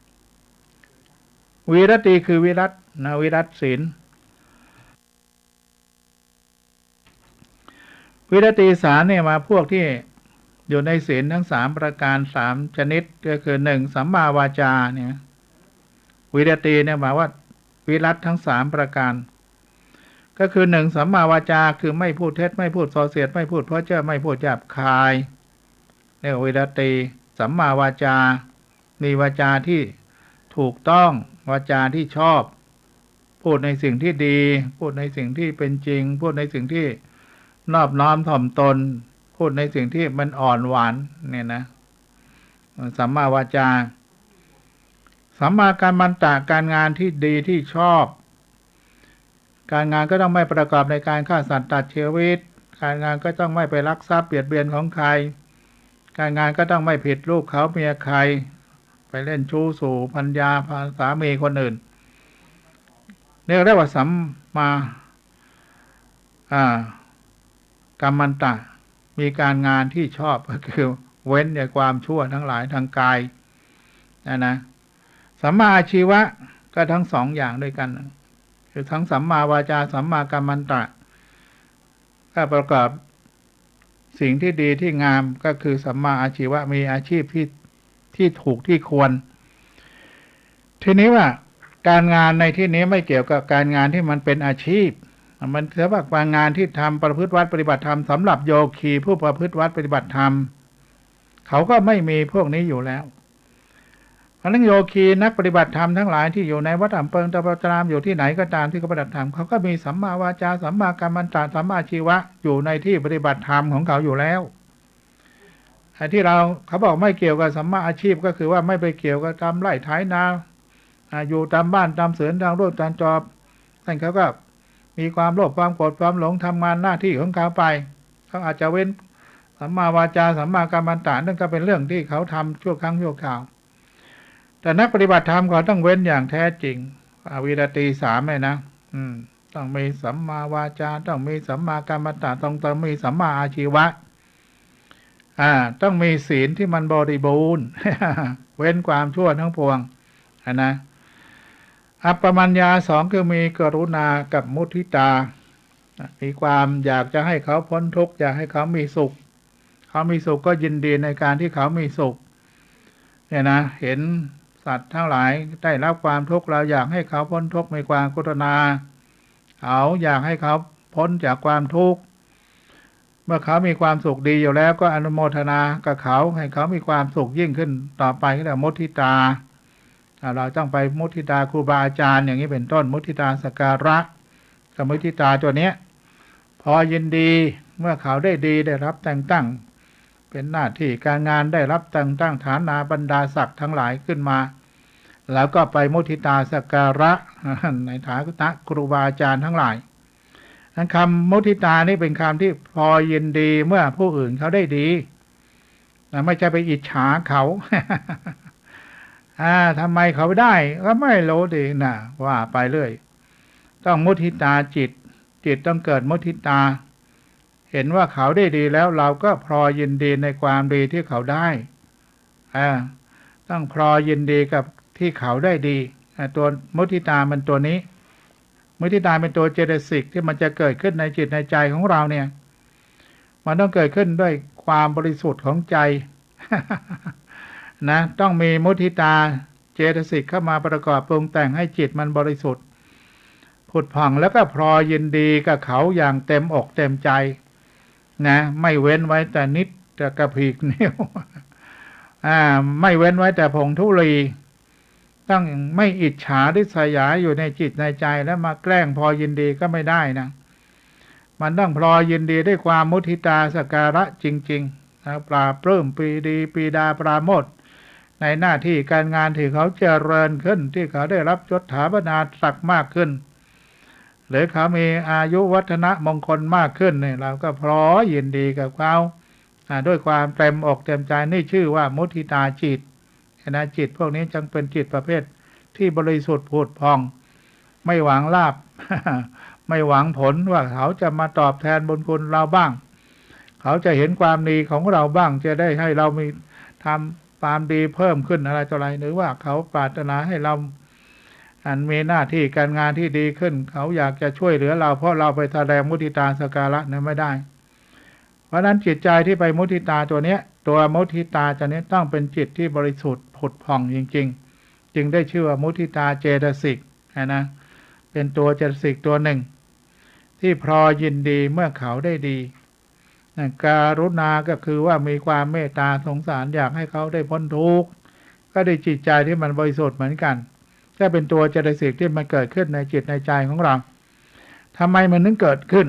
3วิรติคือวิรัตนะวิรัตศีลวิรติ3เนี่ยมาพวกที่อยู่ในศีลทั้ง3ประการ3ชนิดก็คือ1สัมมาวาจาเนี่ยวิรติเนี่ยหมายว่าวิรัตทั้ง3ประการก็คือ1สัมมาวาจาคือไม่พูดเท็จไม่พูดส่อเสียดไม่พูดเพ้อเจ้อไม่พูดหยาบคายเรียกวิรติสัมมาวาจามีวาจาที่ถูกต้องวาจาที่ชอบพูดในสิ่งที่ดีพูดในสิ่งที่เป็นจริงพูดในสิ่งที่นอบน้อมถ่อมตนพูดในสิ่งที่มันอ่อนหวานเนี่ยนะสัมมาวาจาสัมมากัมมันตะการงานที่ดีที่ชอบการงานก็ต้องไม่ประกอบในการฆ่าสัตว์ตัดชีวิตการงานก็ต้องไม่ไปลักทรัพย์เบียดเบียนของใครการงานก็ต้องไม่ผิดลูกเขาเมียใครไปเล่นชู้สู่ภรรยาสามีคนอื่นเรียกว่าสัมมากัมมันตะมีการงานที่ชอบก็คือเว้นจากความชั่วทั้งหลายทางกายนะสัมมาอาชีวะก็ทั้ง2อย่างด้วยกัน คือทั้งสัมมาวาจาสัมมากัมมันตะก็ประกอบสิ่งที่ดีที่งามก็คือสัมมาอาชีวะมีอาชีพที่ถูกที่ควรทีนี้ว่าการงานในที่นี้ไม่เกี่ยวกับการงานที่มันเป็นอาชีพมันเฉพาะการงานที่ทำประพฤติวัดปฏิบัติธรรมสำหรับโยคีผู้ประพฤติวัดปฏิบัติธรรมเขาก็ไม่มีพวกนี้อยู่แล้วเพราะนั้นโยคีนักปฏิบัติธรรมทั้งหลายที่อยู่ในวัดอำเภอตะปตรามอยู่ที่ไหนก็ตามที่เขาปฏิบัติธรรมเขาก็มีสัมมาวาจาสัมมากัมมันตะสัมมาอาชีวะอยู่ในที่ปฏิบัติธรรมของเขาอยู่แล้วไอ้ที่เขาบอกไม่เกี่ยวกับสัมมาอาชีพก็คือว่าไม่ไปเกี่ยวกับทำไร่ไถนาอยู่ตามบ้านตามสวนตามรูปตามจอบท่านเขาก็มีความโลภความโกรธความหลงทำงานหน้าที่ของเขาไปเขาอาจจะเว้นสัมมาวาจาสัมมากัมมันตะนั่นก็เป็นเรื่องที่เขาทำชั่วครั้งชั่วคราวแต่นักปฏิบัติธรรมเขาต้องเว้นอย่างแท้จริงวิรติสามเลยนะต้องมีสัมมาวาจาต้องมีสัมมากัมมันตะต้องมีสัมมาอาชีวะต้องมีศีลที่มันบริบูรณ์ เว้นความชั่วทั้งปวงนะอัปปมัญญาสองคือมีกรุณากับมุทิตามีความอยากจะให้เขาพ้นทุกข์อยากให้เขามีสุขเขามีสุขก็ยินดีในการที่เขามีสุขเนี่ยนะเห็นสัตว์ทั้งหลายได้รับความทุกข์เราอยากให้เขาพ้นทุกข์มีความกรุณาเขาอยากให้เขาพ้นจากความทุกข์เมื่อเขามีความสุขดีอยู่แล้วก็อนุโมทนากับเขาให้เขามีความสุขยิ่งขึ้นต่อไปก็เรียกมุทิตาเราต้องไปมุทิตาครูบาอาจารย์อย่างนี้เป็นต้นมุทิตาสักการะกับมุทิตาตัวเนี้ยพอยินดีเมื่อเขาได้ดีได้รับแต่งตั้งเป็นหน้าที่การงานได้รับแต่งตั้งฐานะบรรดาศักดิ์ทั้งหลายขึ้นมาแล้วก็ไปมุทิตาสักการะในฐานะครูบาอาจารย์ทั้งหลายคำมุทิตานี่เป็นคำที่พอยินดีเมื่อผู้อื่นเขาได้ดีไม่ใช่ไปอิจฉาเขาทำไมเขาได้ก็ไม่รู้ดีนะว่าไปเรื่อยต้องมุทิตาจิตต้องเกิดมุทิตาเห็นว่าเขาได้ดีแล้วเราก็พลอยยินดีในความดีที่เขาได้ต้องพลอยยินดีกับที่เขาได้ดีตัวมุทิตามันตัวนี้มุทิตาเป็นตัวเจตสิกที่มันจะเกิดขึ้นในจิตในใจของเราเนี่ยมันต้องเกิดขึ้นด้วยความบริสุทธิ์ของใจนะต้องมีมุทิตาเจตสิกเข้ามาประกอบปรุงแต่งให้จิตมันบริสุทธิ์ผุดผ่องแล้วก็พลอยยินดีกับเขาอย่างเต็มอกเต็มใจนะไม่เว้นไว้แต่นิดแต่กระพีกนิ้วไม่เว้นไว้แต่ผงธุลีต้องไม่อิจฉาริษยาอยู่ในจิตในใจแล้วมาแกล้งพอยินดีก็ไม่ได้นะมันต้องพลอยยินดีด้วยความมุทิตาสักการะจริงๆปราบปลื้มปรีดีปรีดาปราโมทย์ในหน้าที่การงานที่เขาเจริญขึ้นที่เขาได้รับยศถาบรรดาศักดิ์มากขึ้นหรือเขามีอายุวัฒนะมงคลมากขึ้นเนี่ยเราก็พลอยยินดีกับเขาด้วยความเต็มอกเต็มใจนี่ชื่อว่ามุทิตาจิตนะจิตพวกนี้จึงเป็นจิตประเภทที่บริสุทธิ์ผุดพองไม่หวังลาภ ไม่หวังผลว่าเขาจะมาตอบแทนบุญคุณเราบ้างเขาจะเห็นความดีของเราบ้างจะได้ให้เรามีทำความดีเพิ่มขึ้นอะไรต่ออะไรหรือว่าเขาปรารถนาให้เรามีหน้าที่การงานที่ดีขึ้นเขาอยากจะช่วยเหลือเราเพราะเราไปแสดงมุทิตาสักการะนั้นไม่ได้เพราะนั้นจิตใจที่ไปมุทิตาตัวเนี้ยตัวมุทิตาตัวนี้ต้องเป็นจิตที่บริสุทธิ์ผุดผ่องจริงๆจึงได้ชื่อว่ามุทิตาเจตสิกนะเป็นตัวเจตสิกตัวหนึ่งที่พลอยยินดีเมื่อเขาได้ดีการุณาก็คือว่ามีความเมตตาสงสารอยากให้เขาได้พ้นทุกข์ก็ได้จิตใจที่มันบริสุทธิ์เหมือนกันก็เป็นตัวเจตสิกที่มันเกิดขึ้นในจิตในใจของเราทำไมมันถึงเกิดขึ้น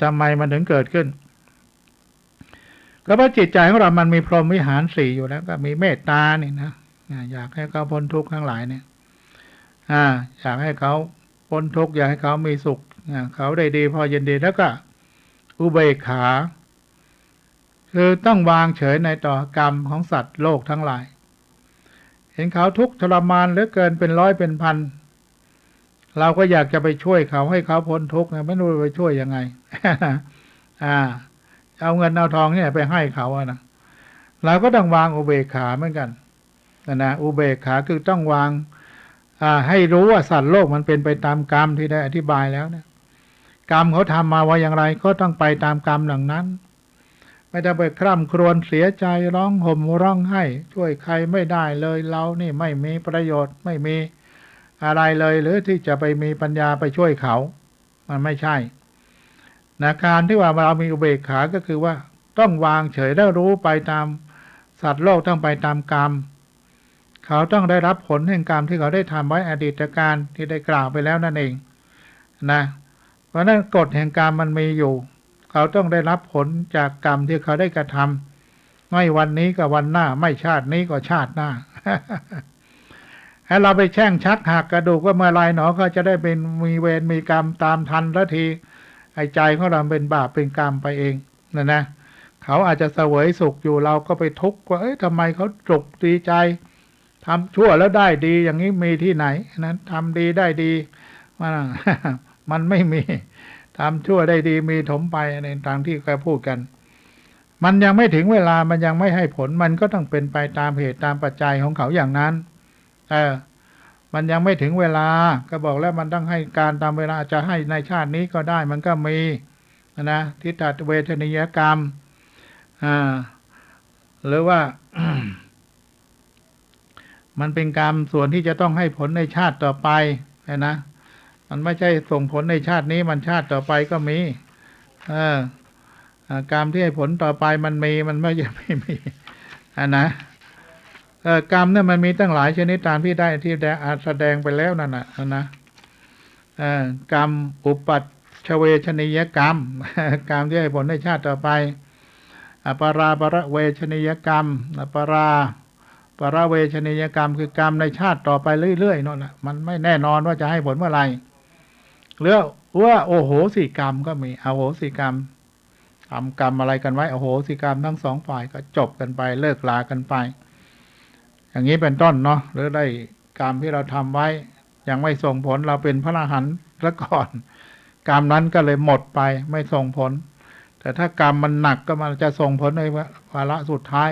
ทำไมมันถึงเกิดขึ้นก็เพราะจิตใจของเรามันมีพรหมวิหารสี่อยู่แล้วก็มีเมตตานี่นะอยากให้เขาพ้นทุกข์ทั้งหลายเนี่ยอยากให้เขาพ้นทุกข์อยากให้เขามีสุขเขาได้ดีพอยินดีแล้วก็อุเบกขาคือต้องวางเฉยในต่อกรรมของสัตว์โลกทั้งหลายเห็นเขาทุกข์ทรมานเหลือเกินเป็นร้อยเป็นพันเราก็อยากจะไปช่วยเขาให้เขาพ้นทุกข์ไม่รู้ไปช่วยยังไง เอาเงินเอาทองเนี่ยไปให้เขานะเราก็ต้องวางอุเบกขาเหมือนกันนะอุเบกขาคือต้องวาง ให้รู้ว่าสัตว์โลกมันเป็นไปตามกรรมที่ได้อธิบายแล้วเนี่ยกรรมเขาทำมาว่าอย่างไรก็ต้องไปตามกรรมหลังนั้นไม่ต้องไปคร่ำครวญเสียใจร้องห่มร้องไห้ช่วยใครไม่ได้เลยเรานี่ไม่มีประโยชน์ไม่มีอะไรเลยหรือที่จะไปมีปัญญาไปช่วยเขามันไม่ใช่นะการที่ว่าเรามีอุเบกขาก็คือว่าต้องวางเฉยแล้วรู้ไปตามสัตว์โลกต้องไปตามกรรมเขาต้องได้รับผลแห่งกรรมที่เขาได้ทำไว้อดีตการที่ได้กล่าวไปแล้วนั่นเองนะเพราะนั้นกฎแห่งกรรมมันมีอยู่เขาต้องได้รับผลจากกรรมที่เขาได้กระทำไม่วันนี้ก็วันหน้าไม่ชาตินี้ก็ชาติหน้า ให้เราไปแช่งชักหักกระดูกว่าเมื่อไรหนอเขาจะได้เป็นมีเวรมีกรรมตามทันละทีไอ้ใจของเราเป็นบาปเป็นกรรมไปเองนะเขาอาจจะเสวยสุขอยู่เราก็ไปทุกข์ว่าทำไมเขาจุกดีใจทำชั่วแล้วได้ดีอย่างนี้มีที่ไหนนั้นทำดีได้ดีมันไม่มีทำชั่วได้ดีมีถมไปในทางที่เคยพูดกันมันยังไม่ถึงเวลามันยังไม่ให้ผลมันก็ต้องเป็นไปตามเหตุตามปัจจัยของเขาอย่างนั้นมันยังไม่ถึงเวลาก็บอกแล้วมันต้องให้การตามเวลาจะให้ในชาตินี้ก็ได้มันก็มีนะทิฏฐเวทนิยกรรมหรือว่า มันเป็นกรรมส่วนที่จะต้องให้ผลในชาติต่อไปนะมันไม่ใช่ส่งผลในชาตินี้มันชาติต่อไปก็มีกรรมที่ให้ผลต่อไปมันมีมันไม่ใช่ไม่มีนะกรรมเนี่ยมันมีตั้งหลายชนิดตามที่ได้ที่แสดงไปแล้วนั่นนะกรรมอุปัชฌเวชนียกรรม กรรมที่ให้ผลในชาติต่อไปปราเวชนียกรรมปราเวชนียกรรมคือกรรมในชาติต่อไปเรื่อยๆนั่นแหละมันไม่แน่นอนว่าจะให้ผลเมื่อไหร่หรือว่าโอโหสิกรรมก็มีอโหสิกรรมทำกรรมอะไรกันไว้อโหสิกรรมทั้งสองฝ่ายก็จบกันไปเลิกลากันไปอย่างนี้เป็นต้นเนาะหรือได้กรรมที่เราทำไว้ยังไม่ส่งผลเราเป็นพระอรหันต์แล้วก่อนกรรมนั้นก็เลยหมดไปไม่ส่งผลแต่ถ้ากรรมมันหนักก็มันจะส่งผลในวาระสุดท้าย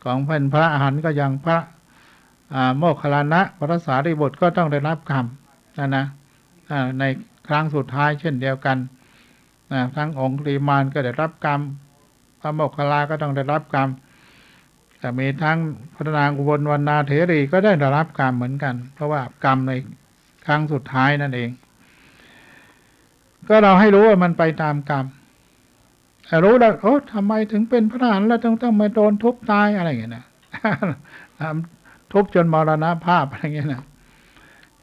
ของเป็นพระอรหันต์ก็อย่างพระโมคคัลลานะพระสารีบุตรก็ต้องได้รับกรรมนะในครั้งสุดท้ายเช่นเดียวกันทั้งองค์ลีมานก็ได้รับกรรมพระโมคคัลลาก็ต้องได้รับกรรมแต่มีทั้งพระนางอุบลวรรณาเถรีก็ได้รับกรรมเหมือนกันเพราะว่ากรรมในครั้งสุดท้ายนั่นเองก็เราให้รู้ว่ามันไปตามกรรมรู้แล้วทำไมถึงเป็นพระอรหันต์แล้วต้องมาโดนทุบตายอะไรอย่างเงี้ยนะ ทุบจนมรณภาพอะไรอย่างเงี้ยนะ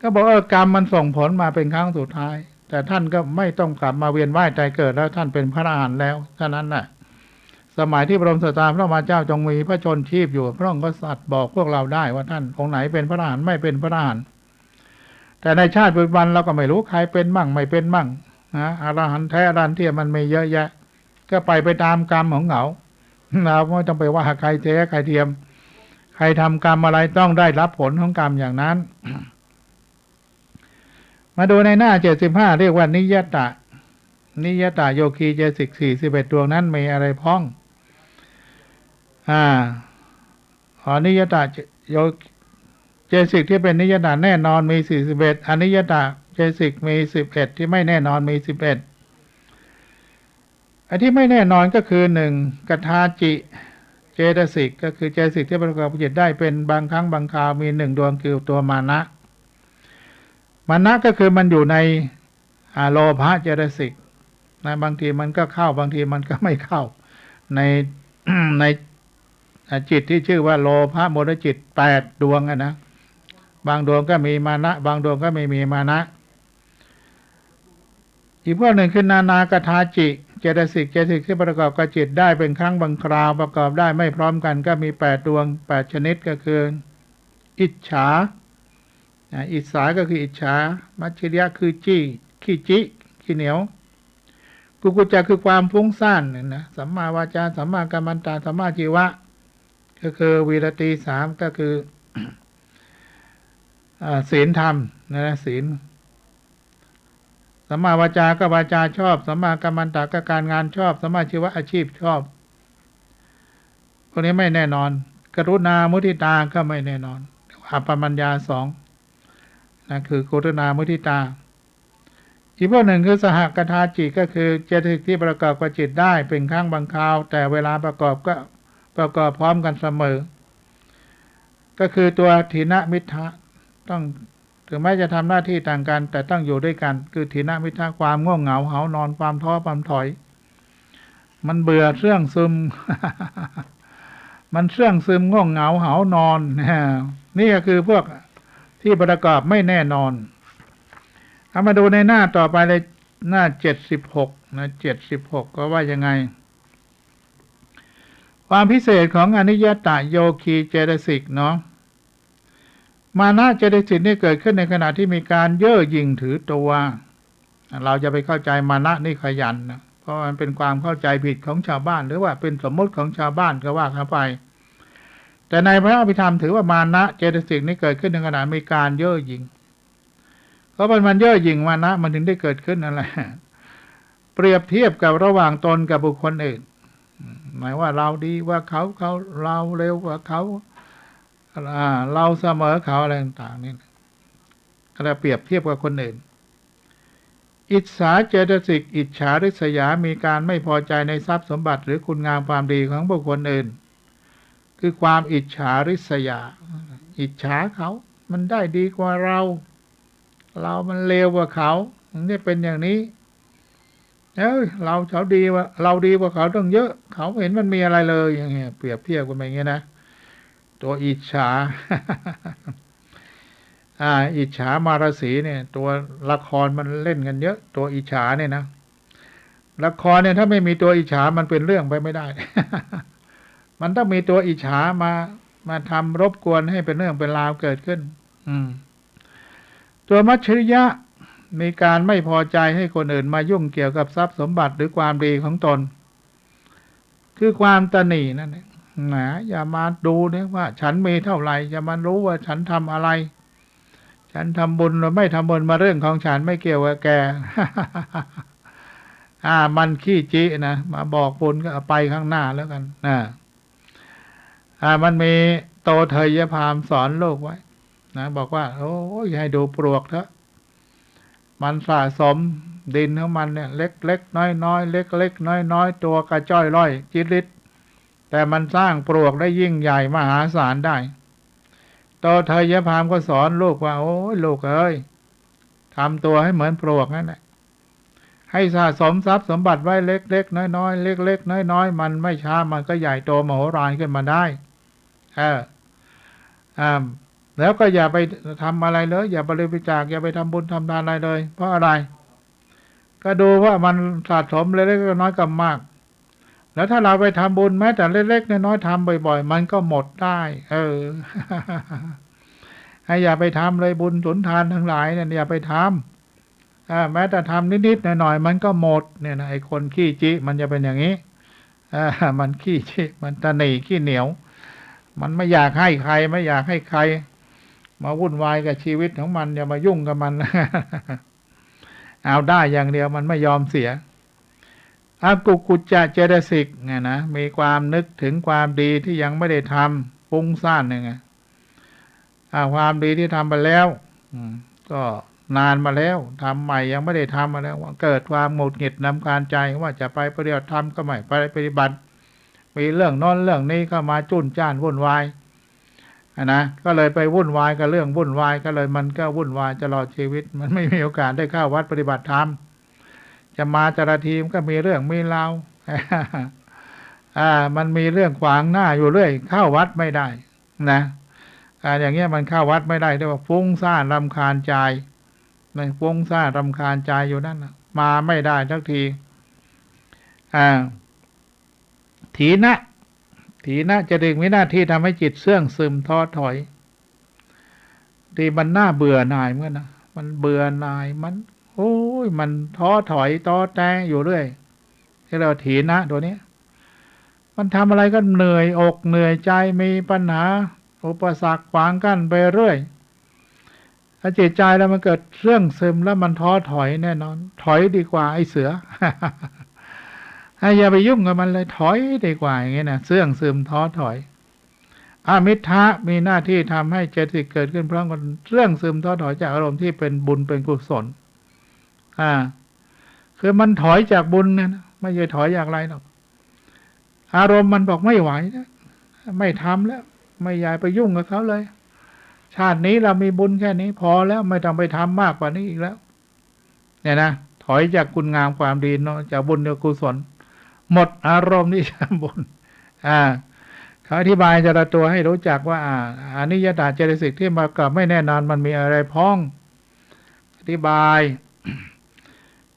ก็บอกกรรมมันส่งผลมาเป็นครั้งสุดท้ายแต่ท่านก็ไม่ต้องกลับมาเวียนว่ายตายเกิดแล้วท่านเป็นพระอรหันต์แล้วเท่านั้นแหละสมัยที่พระบรมศาสดาพระมหาเจ้าจงมีพระชนชีพอยู่พระองค์ก็สัตย์บอกพวกเราได้ว่าท่านองค์ไหนเป็นพระอรหันต์ไม่เป็นพระอรหันต์แต่ในชาติปัจจุบันเราก็ไม่รู้ใครเป็นมั่งไม่เป็นมั่งนะอรหันต์แท้อรหันต์เทียมมันมีเยอะแยะก็ไปตามกรรมของเขาเราไม่ต้องไปว่าใครแท้ใครเทียมใครทำกรรมอะไรต้องได้รับผลของกรรมอย่างนั้น มาดูในหน้า75เรียกว่านิยตะโยคีเจสิก41ดวงนั้นมีอะไรพ้องนิยตะโยเจสิกที่เป็นนิยตะแน่นอนมี41อนิยตะเจสิกมี11ที่ไม่แน่นอนมี11ไอ้ที่ไม่แน่นอนก็คือ1กทาจิเจตสิกก็คือเจสิกที่ประกอบจิตได้เป็นบางครั้งบางคราวมี1ดวงคือตัวมานะก็คือมันอยู่ในโลภะเจตสิกนะบางทีมันก็เข้าบางทีมันก็ไม่เข้าใน ในจิตที่ชื่อว่าโลภะโมหจิต8ดวงนะบางดวงก็มีมานะบางดวงก็ไม่มีมานะอีกพวกหนึ่งคือนากทาจิเจตสิกที่ประกอบกับจิตได้เป็นครั้งบางคราวประกอบได้ไม่พร้อมกันก็มี8ดวง8ชนิดก็คืออิจฉาอิจฉาก็คืออิจฉามัจฉริยะคือขี้เหนียวกุกุจจะคือความฟุ้งซ่านนะสัมมาวาจาสัมมากัมมันตะสัมมาชีวะก็คือวีรตี3ก็คือ ศีลธรรมนะศีลสัมมาวาจาก็วาจาชอบสัมมากัมมันตะก็การงานชอบสัมมาชีวะอาชีพชอบพวกนี้ไม่แน่นอนกรุณามุทิตาก็ไม่แน่นอนอัปปมัญญา2 นะคือกรุณามุทิตาอีกพวกหนึ่งคือสหกทาจิตก็คือเจตสิกที่ประกอบกับจิตได้เป็นครั้งบางคราวแต่เวลาประกอบก็ประกอบพร้อมกันเสมอก็คือตัวถีนมิทธะต้องถึงแม้จะทำหน้าที่ต่างกันแต่ต้องอยู่ด้วยกันคือถีนมิทธะความง่วงเหงาหานอนความท้อความถอยมันเบื่อเสื่องซึม มันเสื่องซึมง่วงเหงาหานอนนี่ก็คือพวกที่ประกอบไม่แน่นอนเอามาดูในหน้าต่อไปเลยหน้า76นะ76ก็ว่ายังไงความพิเศษของอนิยตโยคีเจตสิกเนาะมานะเจตสิกนี่เกิดขึ้นในขณะที่มีการเย่อหยิ่งถือตัวเราจะไปเข้าใจมานะนี่ขยันนะเพราะมันเป็นความเข้าใจผิดของชาวบ้านหรือว่าเป็นสมมติของชาวบ้านก็ว่ากันไปแต่ในพระอภิธรรมถือว่ามานะเจตสิกนี่เกิดขึ้นในขณะมีการเย่อหยิ่งเพราะมันเย่อหยิ่งมานะมันถึงได้เกิดขึ้นนั่นแหละเปรียบเทียบกับระหว่างตนกับบุคคลอื่นหมายว่าเราดีว่าเขาเราเร็วกว่าเขาเราเสมอเขาอะไรต่างๆนี่ก็จะเปรียบเทียบกับคนอื่นอิจฉาเจตสิกอิจฉาริษยามีการไม่พอใจในทรัพย์สมบัติหรือคุณงามความดีของบุคคลอื่นคือความอิจฉาริษยาอิจฉาเขามันได้ดีกว่าเรามันเลวกว่าเขานี่เป็นอย่างนี้เขาดีว่าเราดีกว่าเขาต้องเยอะเขาเห็นมันมีอะไรเลยอย่างเงี้ยเปรียบเทียบกันไปอย่างเงี้ยนะตัวอิจฉา อิจฉามารสีเนี่ยตัวละครมันเล่นกันเยอะตัวอิจฉาเนี่ยนะละครเนี่ยถ้าไม่มีตัวอิจฉามันเป็นเรื่องไปไม่ได้ มันต้องมีตัวอิจฉามาทำรบกวนให้เป็นเรื่องเป็นราวเกิดขึ้นตัวมัจฉริยะมีการไม่พอใจให้คนอื่นมายุ่งเกี่ยวกับทรัพย์สมบัติหรือความดีของตนคือความตนีนั่นเองอย่ามาดูเนี่ยว่าฉันมีเท่าไหร่อย่ามารู้ว่าฉันทำอะไรฉันทำบุญหรือไม่ทำบุญมาเรื่องของฉันไม่เกี่ยวกับแก มันขี้จินะมาบอกบุญก็ไปข้างหน้าแล้วกันมันมีโตเทยพามสอนโลกไว้นะบอกว่าโอ้ยให้ดูปลวกเถอะมันสะสมดินของมันเนี่ยเล็กๆน้อยๆเล็กๆน้อยๆตัวกระจ้อยร่อยจิตริดแต่มันสร้างปลวกได้ยิ่งใหญ่มหาศาลได้โตเทยพามก็สอนลูกว่าโอ้ยลูกเอ้ยทำตัวให้เหมือนปลวกนั่นแหละให้สะสมทรัพย์สมบัติไว้เล็กๆน้อยๆเล็กๆน้อยๆมันไม่ช้ามันก็ใหญ่โตมโหฬารขึ้นมาได้แล้วก็อย่าไปทำอะไรเลยอย่าบริจาคอย่าไปทำบุญทำทานอะไรเลยเพราะอะไรก็ดูว่ามันสะสมเล็กๆน้อยๆกับมากแล้วถ้าเราไปทำบุญแม้แต่เล็กๆน้อยๆทำบ่อยๆมันก็หมดได้ ให้อย่าไปทำเลยบุญสุนทานทั้งหลายเนี่ยอย่าไปทำแม้แต่ทำนิดๆหน่อยๆมันก็หมดเนี่ยนะไอ้คนขี้จิมันจะเป็นอย่างนี้มันขี้จิมันตะหนีขี้เหนียวมันไม่อยากให้ใครไม่อยากให้ใครมาวุ่นวายกับชีวิตของมันอย่ามายุ่งกับมัน เอาได้อย่างเดียวมันไม่ยอมเสียกุจจะเจตสิกไงนะมีความนึกถึงความดีที่ยังไม่ได้ทำฟุ้งซ่านไงความดีที่ทำไปแล้วก็นานมาแล้วทำใหม่ยังไม่ได้ทำมาแล้วเกิดความหงุดหงิดนำการใจว่าจะไปปฏิบัติธรรมก็ไม่ไปปฏิบัติมีเรื่องโน้นเรื่องนี้เข้ามาจุนจ้านวุ่นวายนะก็เลยไปวุ่นวายกับเรื่องวุ่นวายก็เลยมันก็วุ่นวายตลอดชีวิตมันไม่มีโอกาสได้เข้าวัดปฏิบัติธรรมจะมาแต่ละทีมก็มีเรื่องมีราว มันมีเรื่องขวางหน้าอยู่เรื่อยเข้าวัดไม่ได้นะอย่างเงี้ยมันเข้าวัดไม่ได้เรียกว่าฟุ้งซ่านรำคาญใจมันฟุ้งซ่านรำคาญใจอยู่นั่นนะมาไม่ได้สักทีถีนะจะดึงมีหน้าที่ทำให้จิตเสื่องซึมท้อถอยที่มันน่าเบื่อหน่ายเหมือนกันนะมันเบื่อหน่ายมันโอ้ยมันท้อถอยท้อแท้อยู่เรื่อยที่เราถีนะตัวนี้มันทำอะไรก็เหนื่อยอกเหนื่อยใจมีปัญหาอุปสรรคขวางกั้นไปเรื่อยถ้าจิตใจแล้วมันเกิดเสื่องซึมแล้วมันท้อถอยแน่นอนถอยดีกว่าไอ้เสือ อย่าไปยุ่งกับมันเลยถอยดีกว่าอย่างเงี้ยนะเสื่องซึมท้อถอย อามิทะมีหน้าที่ทำให้เจตสิกเกิดขึ้นพร้อมกันเรื่องซึมท้อถอยจากอารมณ์ที่เป็นบุญเป็นกุศลคือมันถอยจากบุญเนี่ยนะไม่ใช่ถอยจากอะไรหรอกอารมณ์มันบอกไม่ไหวนะไม่ทำแล้วไม่อยากไปยุ่งกับเขาเลย ชาตินี้เรามีบุญแค่นี้พอแล้วไม่ต้องไปทำมากกว่านี้อีกแล้วเนี่ยนะถอยจากคุณงามความดีเนาะจากบุญจากกุศลหมดอารมณ์ที่จะบุญเขาอธิบายแต่ละตัวให้รู้จักว่าอนิจจตาเจตสิกที่มากับไม่แน่นอนมันมีอะไรพ้องอธิบาย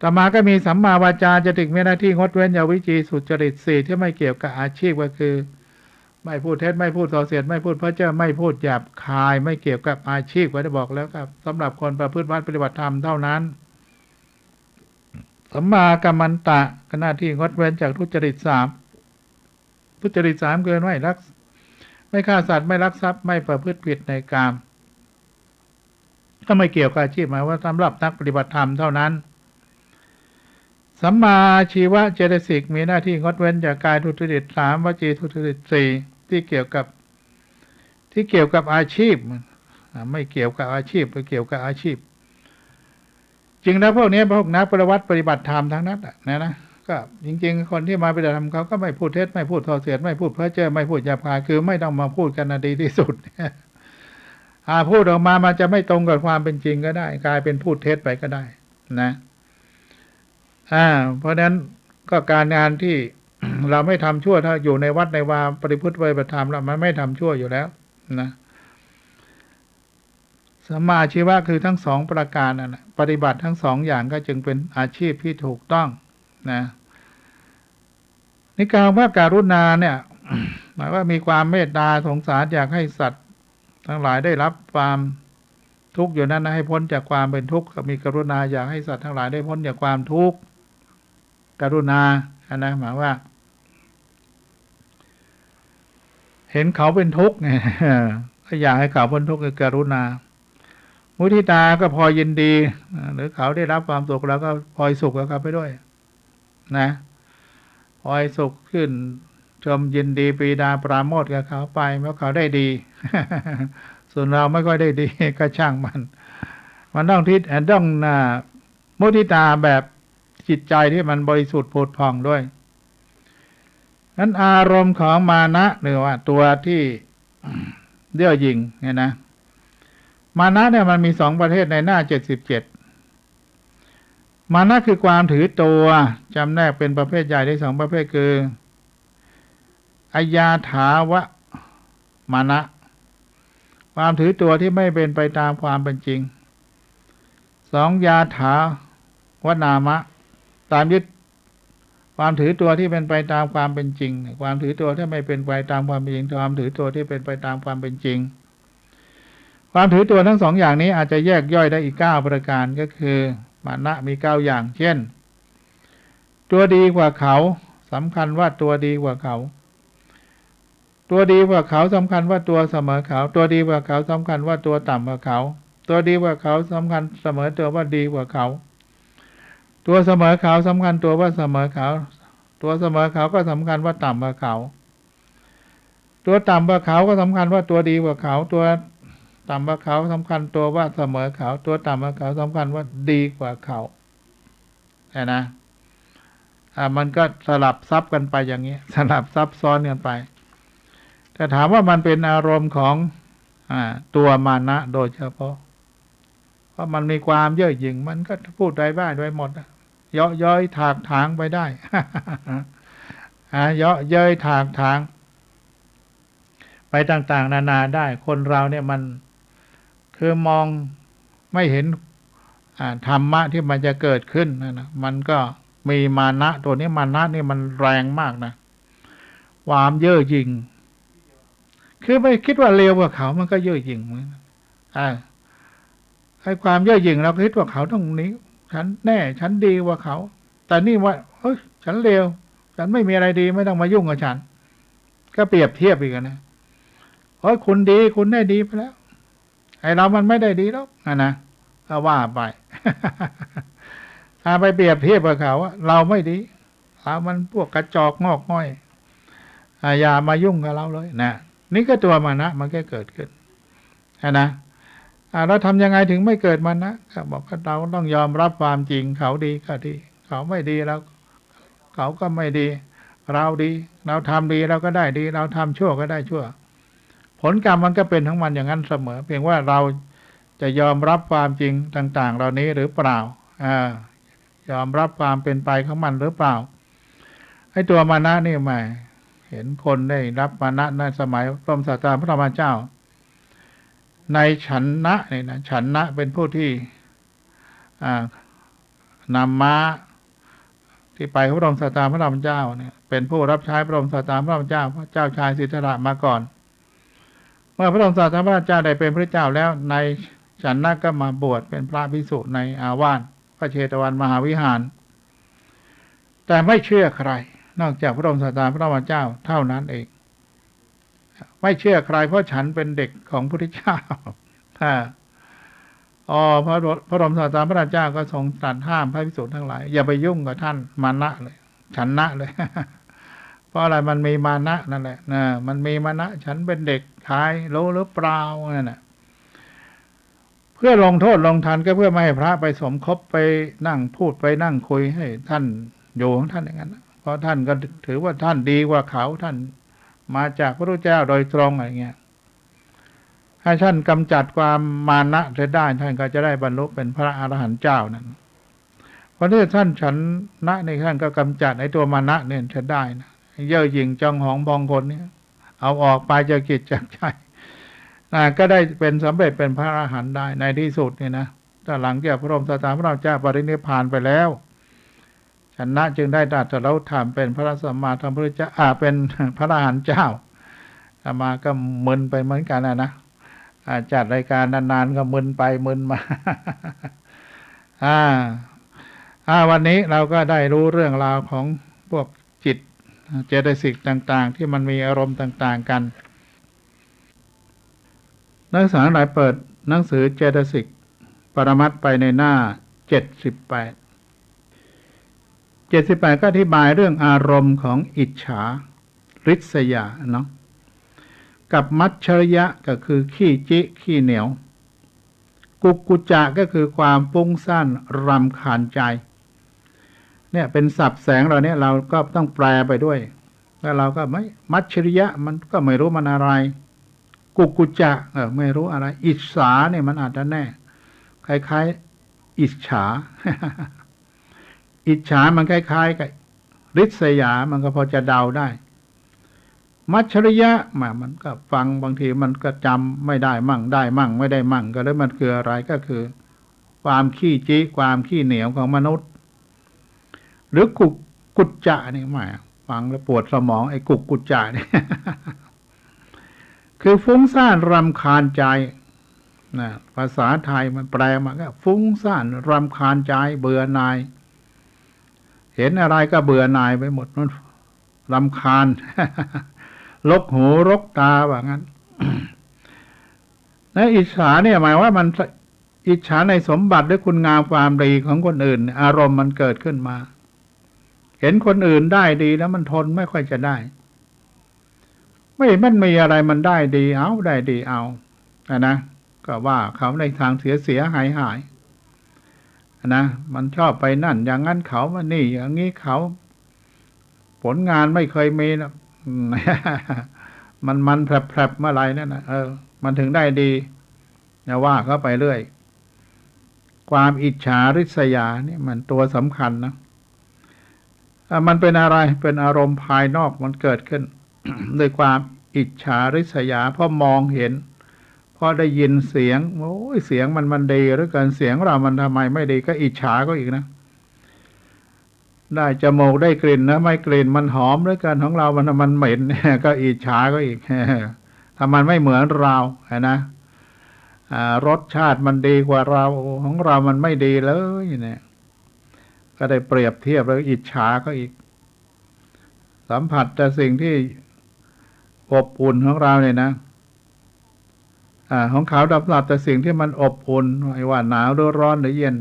ต่อมาก็มีสัมมาวาจาจะถึงมีหน้าที่งดเว้นจากวิจีสุจริต4ที่ไม่เกี่ยวกับอาชีพก็คือไม่พูดเท็จไม่พูดส่อเสียดไม่พูดเพ้อเจ้อไม่พูดหยาบคายไม่เกี่ยวกับอาชีพก็ได้บอกแล้วครับสำหรับคนประพฤติวัดปฏิบัติธรรมเท่านั้นสัมมากัมมันตะก็หน้าที่งดเว้นจากทุจริต3ทุจริต3เกินไม่ฆ่าสัตว์ไม่ลักทรัพย์ไม่ประพฤติผิดในกามก็ไม่เกี่ยวกับอาชีพหมายว่าสำหรับนักปฏิบัติธรรมเท่านั้นสัมมาชีวะเจตสิกมีหน้าที่งดเว้นจากกายทุจริต3วจีทุจริต4ที่เกี่ยวกับอาชีพไม่เกี่ยวกับอาชีพไปเกี่ยวกับอาชีพจริงแล้วพวกนี้พวกนักปฏิบัติธรรมทั้งนั้นนะก็จริงๆคนที่มาปฏิบัติธรรมเขาก็ไม่พูดเท็จไม่พูดส่อเสียดไม่พูดเพ้อเจ้อไม่พูดหยาบคายคือไม่ต้องมาพูดกันดีที่สุดพูดออกมามันจะไม่ตรงกับความเป็นจริงก็ได้กลายเป็นพูดเท็จไปก็ได้นะเพราะฉะนั้นก็การงานที่ เราไม่ทำชั่วถ้าอยู่ในวัดในวาปฏิพุทธปฏิบัติธรรมแล้วมันไม่ทำชั่วอยู่แล้วนะสัมมาอาชีวะคือทั้งสองประการนะปฏิบัติทั้งสองอย่างก็จึงเป็นอาชีพที่ถูกต้องนะในการว่าการุณาเนี่ย หมายว่ามีความเมตตาสงสารอยากให้สัตว์ทั้งหลายได้รับความทุกข์อยู่นั้นนะให้พ้นจากความเป็นทุกข์มีกรุณาอยากให้สัตว์ทั้งหลายได้พ้นจากความทุกข์กรุณานะหมายว่าเห็นเขาเป็นทุกข์ไงก็อยากให้เขาพ้นทุกข์คือกรุณามุทิตาก็พอยินดีหรือเขาได้รับความสุขแล้วก็พลอยสุขกับเขาไปด้วยนะพลอยสุขขึ้นชมยินดีปรีดาปราโมทย์กับเขาไปเพราะเขาได้ดี ส่วนเราไม่ค่อยได้ดีก็ช่างมันต้องมุทิตาแบบจิตใจที่มันบริสุทธิ์ผุดผ่องด้วยนั้นอารมณ์ของมานะหรือว่าตัวที่เย่อหยิ่งเนี่ยนะมานะเนี่ยมันมี2ประเภทในหน้า77มานะคือความถือตัวจำแนกเป็นประเภทใหญ่ได้2ประเภทคืออัยยาถาวะมานะความถือตัวที่ไม่เป็นไปตามความเป็นจริง2ยาถาวะนามะตามยึดความถือตัวที่เป็นไปตามความเป็นจริงความถือตัวที่ไม่เป็นไปตามความเป็นจริงความถือตัวที่เป็นไปตามความเป็นจริงความถือตัวทั้ง2อย่างนี้อาจจะแยกย่อยได้อีก9ประการก็คือมานะมี9อย่างเช่นตัวดีกว่าเขาสำคัญว่าตัวดีกว่าเขาตัวดีกว่าเขาสำคัญว่าตัวเสมอเขาตัวดีกว่าเขาสำคัญว่าตัวต่ำกว่าเขาตัวดีกว่าเขาสำคัญเสมอตัวว่าดีกว่าเขาตัวเสมอเขาสำคัญตัวว่าเสมอเขาตัวเสมอเขาก็สำคัญว่าต่ำกว่าเขาตัวต่ำกว่าเขาก็สำคัญว่าตัวดีกว่าเขาตัวต่ำกว่าเขาสำคัญตัวว่าเสมอเขาตัวต่ำกว่าเขาสำคัญว่าดีกว่าเขานะมันก็สลับซับกันไปอย่างนี้สลับซับซ้อนกันไปแต่ถามว่ามันเป็นอารมณ์ของตัวมานะโดยเฉพาะเพราะมันมีความเย่อหยิ่งมันก็พูดได้บ้างด้วยหมดเยาะเย้ยถากถางไปได้ เยาะเย้ยถากถางไปต่างๆนานาได้คนเราเนี่ยมันคือมองไม่เห็นธรรมะที่มันจะเกิดขึ้นนะมันก็มีมานะตัวนี้มานะนี่มันแรงมากนะความเย่อหยิ่งคือไม่คิดว่าเลวกว่าเขามันก็เย่อหยิ่งให้ความเย่อหยิ่งเราคิดว่าเขาต้องนี้ฉันแน่ฉันดีกว่าเขาแต่นี่ว่าเฮ้ยฉันเลวฉันไม่มีอะไรดีไม่ต้องมายุ่งกับฉันก็เปรียบเทียบอีกนะโอ้ยคุณดีคุณได้ดีไปแล้วไอเรามันไม่ได้ดีแล้วนะก็ว่าไป ถ้าไปเปรียบเทียบกับเขาเราไม่ดีเรามันพวกกระจอกงอกง่อยอย่ามายุ่งกับเราเลยนะ นี่ก็ตัวมานะมันก็เกิดขึ้นนะเราทำยังไงถึงไม่เกิดมานะก็บอกว่าเราต้องยอมรับความจริงเขาดีก็ดีเขาไม่ดีแล้วเขาก็ไม่ดีเราดีเราทำดีเราก็ได้ดีเราทำชั่วก็ได้ชั่วผลกรรมมันก็เป็นทั้งมันอย่างนั้นเสมอเพียงว่าเราจะยอมรับความจริงต่างๆเหล่านี้หรือเปล่ายอมรับความเป็นไปของมันหรือเปล่าให้ตัวมานะนี่มาเห็นคนได้รับมานะในสมัยพระศาสดาพระธรรมเจ้าในฉันนะนี่นะฉันนะเป็นผู้ที่นำม้าที่ไปพระบรมศาสดาพระธรรมเจ้าเนี่ยเป็นผู้รับใช้พระบรมศาสดาพระธรรมเจ้าพระเจ้าชายสิทธัตถะมาก่อนเมื่อพระบรมศาสดาพระเจ้าได้เป็นพระเจ้าแล้วในฉันนะก็มาบวชเป็นพระภิกษุในอาวาสพระเชตวันมหาวิหารแต่ไม่เชื่อใครนอกจากพระบรมศาสดาพระธรรมเจ้าเท่านั้นเองไม่เชื่อใครเพราะฉันเป็นเด็กของพระพุทธเจ้าพระบรมศาสดาพระเจ้าก็ทรงตรัสห้ามพระภิกษุทั้งหลายอย่าไปยุ่งกับท่านมานะเลยฉันนะเลยเพราะอะไรมันมีมานะนั่นแหละมันมีมานะฉันเป็นเด็กชายรู้หรือเปล่านั่นแหละเพื่อลงโทษลงทันก็เพื่อไม่ให้พระไปสมคบไปนั่งพูดไปนั่งคุยให้ท่านอยู่ของท่านอย่างนั้นเพราะท่านก็ถือว่าท่านดีกว่าเขาท่านมาจากพระพุทธเจ้าโดยตรงอะไรเงี้ยให้ท่านกำจัดความมานะได้ท่านก็จะได้บรรลุเป็นพระอรหันต์เจ้านั้นเพราะถ้าท่านฉันนะในท่านก็กำจัดไอ้ตัวมานะเนี่ยจะได้นะเย่อหยิ่งจองหองบองคนเนี่ยเอาออกไปจากจิตจากใจก็ได้เป็นสำเร็จเป็นพระอรหันต์ได้ในที่สุดเนี่ยนะถ้าหลังจากพระบรมศาสดาพระเจ้าปรินิพพานไปแล้วฉันนะจึงได้ตรัสรู้ธรรมเป็นพระสัมมาสัมพุทธเจ้าเป็นพระอรหันต์เจ้ามาก็มึนไปเหมือนกันนะจัดรายการนานๆก็มึนไปมึนมาวันนี้เราก็ได้รู้เรื่องราวของพวกจิตเจตสิกต่างๆที่มันมีอารมณ์ต่างๆกันนักศึกษาหลายเปิดหนังสือเจตสิกปรมัตถ์ไปในหน้า78ก็อธิบายเรื่องอารมณ์ของอิจฉาริษยาเนาะกับมัจฉริยะก็คือขี้จิขี้เหนียวกุกุจจะก็คือความฟุ้งซ่านรำคาญใจเนี่ยเป็นศัพท์แสงเราเนี่ยเราก็ต้องแปลไปด้วยแล้วเราก็ไม่มัจฉริยะมันก็ไม่รู้มันอะไรกุกุจจะไม่รู้อะไรอิจฉาเนี่ยมันอาจจะแน่คล้ายๆอิจฉา อิจฉามันคล้ายๆกับริษยามันก็พอจะเดาได้มัจฉริยะมันก็ฟังบางทีมันก็จำไม่ได้มั่งได้มั่งไม่ได้มั่งก็แล้วมันคืออะไรก็คือความขี้จี้ความขี้เหนียวของมนุษย์หรือกุจจะนี่ฟังแล้วปวดสมองไอ้กุจจะนี่ คือฟุ้งซ่านรำคาญใจนะภาษาไทยมันแปลมาก็ฟุ้งซ่านรำคาญใจเบื่อหน่ายเห็นอะไรก็เบื่อหน่ายไปหมดนั่นรำคาญ ลกหูรกตาว่างั้น และอิจฉาเนี่ยหมายว่ามันอิจฉาในสมบัติหรือคุณงามความดีของคนอื่นอารมณ์มันเกิดขึ้นมาเห็นคนอื่นได้ดีแล้วมันทนไม่ค่อยจะได้มันมีอะไรมันได้ดีเอาได้ดีเอานะก็ว่าเขาในทางเสียหายนะมันชอบไปนั่นอย่างนั้นเขามานี่อย่างนี้เขาผลงานไม่เคยมีนะ มันแผลบเมื่อไรนั่นนะมันถึงได้ดีนะว่าเขาไปเรื่อยความอิจฉาริษยานี่มันตัวสำคัญนะมันเป็นอะไรเป็นอารมณ์ภายนอกมันเกิดขึ้น ด้วยความอิจฉาริษยาเพราะมองเห็นพอได้ยินเสียงโอ้ยเสียงมันดีหรือเกินเสียงเรามันทำไมไม่ดีก็อิจฉาก็อีกนะได้จมูกได้กลิ่นนะไม่กลิ่นมันหอมหรือเกินของเรามันเหม็น ก็อิจฉาก็อีก ถ้ามันไม่เหมือนเรานะรสชาติมันดีกว่าเราของเรามันไม่ดีเลยเนี่ยก็ได้เปรียบเทียบแล้วอิจฉาก็อีกสัมผัสแต่สิ่งที่อบอุ่นของเราเนี่ยนะของเขาดับแต่สิ่งที่มันอบอุ่นไม่ว่าหนาวหรือร้อนหรือเย็น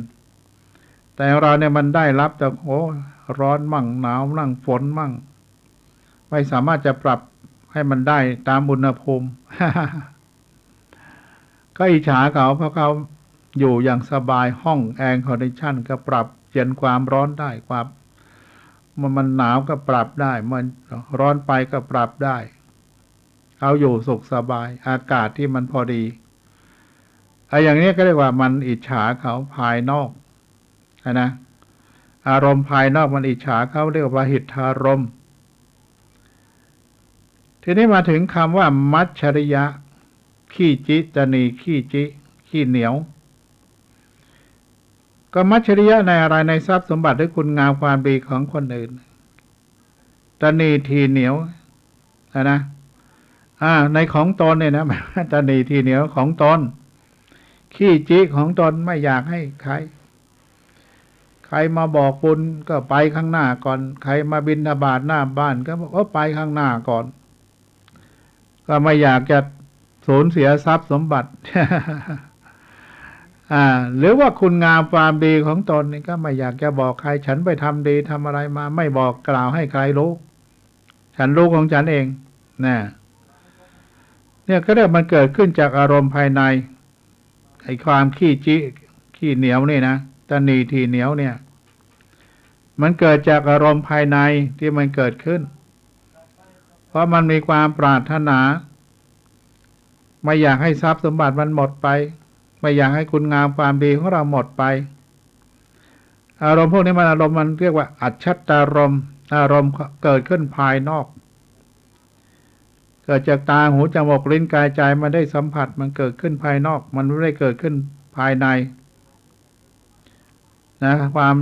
แต่เราเนี่ยมันได้รับแต่ร้อนมั่งหนาวมั่งฝนมั่งไม่สามารถจะปรับให้ ให้มันได้ตามอุณหภูมิ ก็อิจฉาเขาเพราะเขาอยู่อย่างสบายห้องแอร์คอนดิชันก็ปรับเย็นความร้อนได้ความมันหนาวก็ปรับได้มันร้อนไปก็ปรับได้เขาอยู่สุขสบายอากาศที่มันพอดีอย่างนี้ก็เรียกว่ามันอิจฉาเขาภายนอกนะอารมณ์ภายนอกมันอิจฉาเขาเรียกว่าหิทธารมณ์ทีนี้มาถึงคำว่ามัจฉริยะขี้จิตนีขี้จิขี้เหนียวก็มัจฉริยะในอะไรในทรัพย์สมบัติหรือคุณงามความดีของคนอื่นตนีทีเหนียวนะในของตนเนี่ยนะตนีทีเหนียวของตนขี้จิของตนไม่อยากให้ใครมาบอกบุญก็ไปข้างหน้าก่อนใครมาบิณฑบาตหน้าบ้านก็บอกไปข้างหน้าก่อนก็ไม่อยากจะสูญเสียทรัพย์สมบัติ หรือว่าคุณงามความดีของตนนี่ก็ไม่อยากจะบอกใครฉันไปทำดีทำอะไรมาไม่บอกกล่าวให้ใครรู้ฉันรู้ของฉันเองเนี่ยก็เรียกมันเกิดขึ้นจากอารมณ์ภายในไอ้ความขี้จิขี้เหนียวนี่นะตนีทีเหนียวเนี่ยมันเกิดจากอารมณ์ภายในที่มันเกิดขึ้นเพราะมันมีความปรารถนาไม่อยากให้ทรัพย์สมบัติมันหมดไปไม่อยากให้คุณงามความดีของเราหมดไปอารมณ์พวกนี้มันอารมณ์มันเรียกว่าอัจฉตารมณ์อารมณ์เกิดขึ้นภายนอกเกิดจากตาหูจมูกลิ้นกายใจมันได้สัมผัสมันเกิดขึ้นภายนอกมันไม่ได้เกิดขึ้นภายในนะความ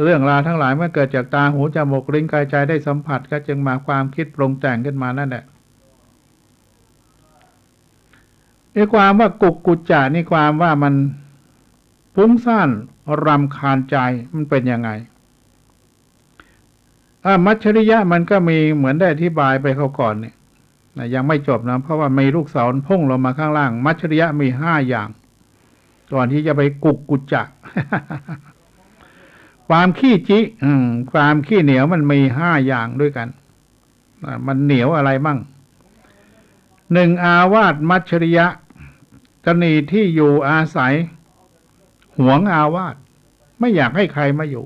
เรื่องราวทั้งหลายเมื่อเกิดจากตาหูจมูกลิ้นกายใจได้สัมผัสก็จึงมาความคิดปรุงแต่งขึ้นมานั่นแหละนี่ความว่ากุกกุจจะนี่ความว่ามันฟุ้งซ่านรำคาญใจมันเป็นยังไงมัจฉริยะมันก็มีเหมือนได้อธิบายไปเขาก่อนเนี่ยยังไม่จบนะเพราะว่ามีลูกศรพุ่งลงมาข้างล่างมัจฉริยะมี5อย่างก่อนที่จะไปกุกกุจจะ ความขี้จิความขี้เหนียวมันมี5อย่างด้วยกันมันเหนียวอะไรมั่ง1อาวาสมัจฉริยะตนีที่อยู่อาศัยหวงอาวาสไม่อยากให้ใครมาอยู่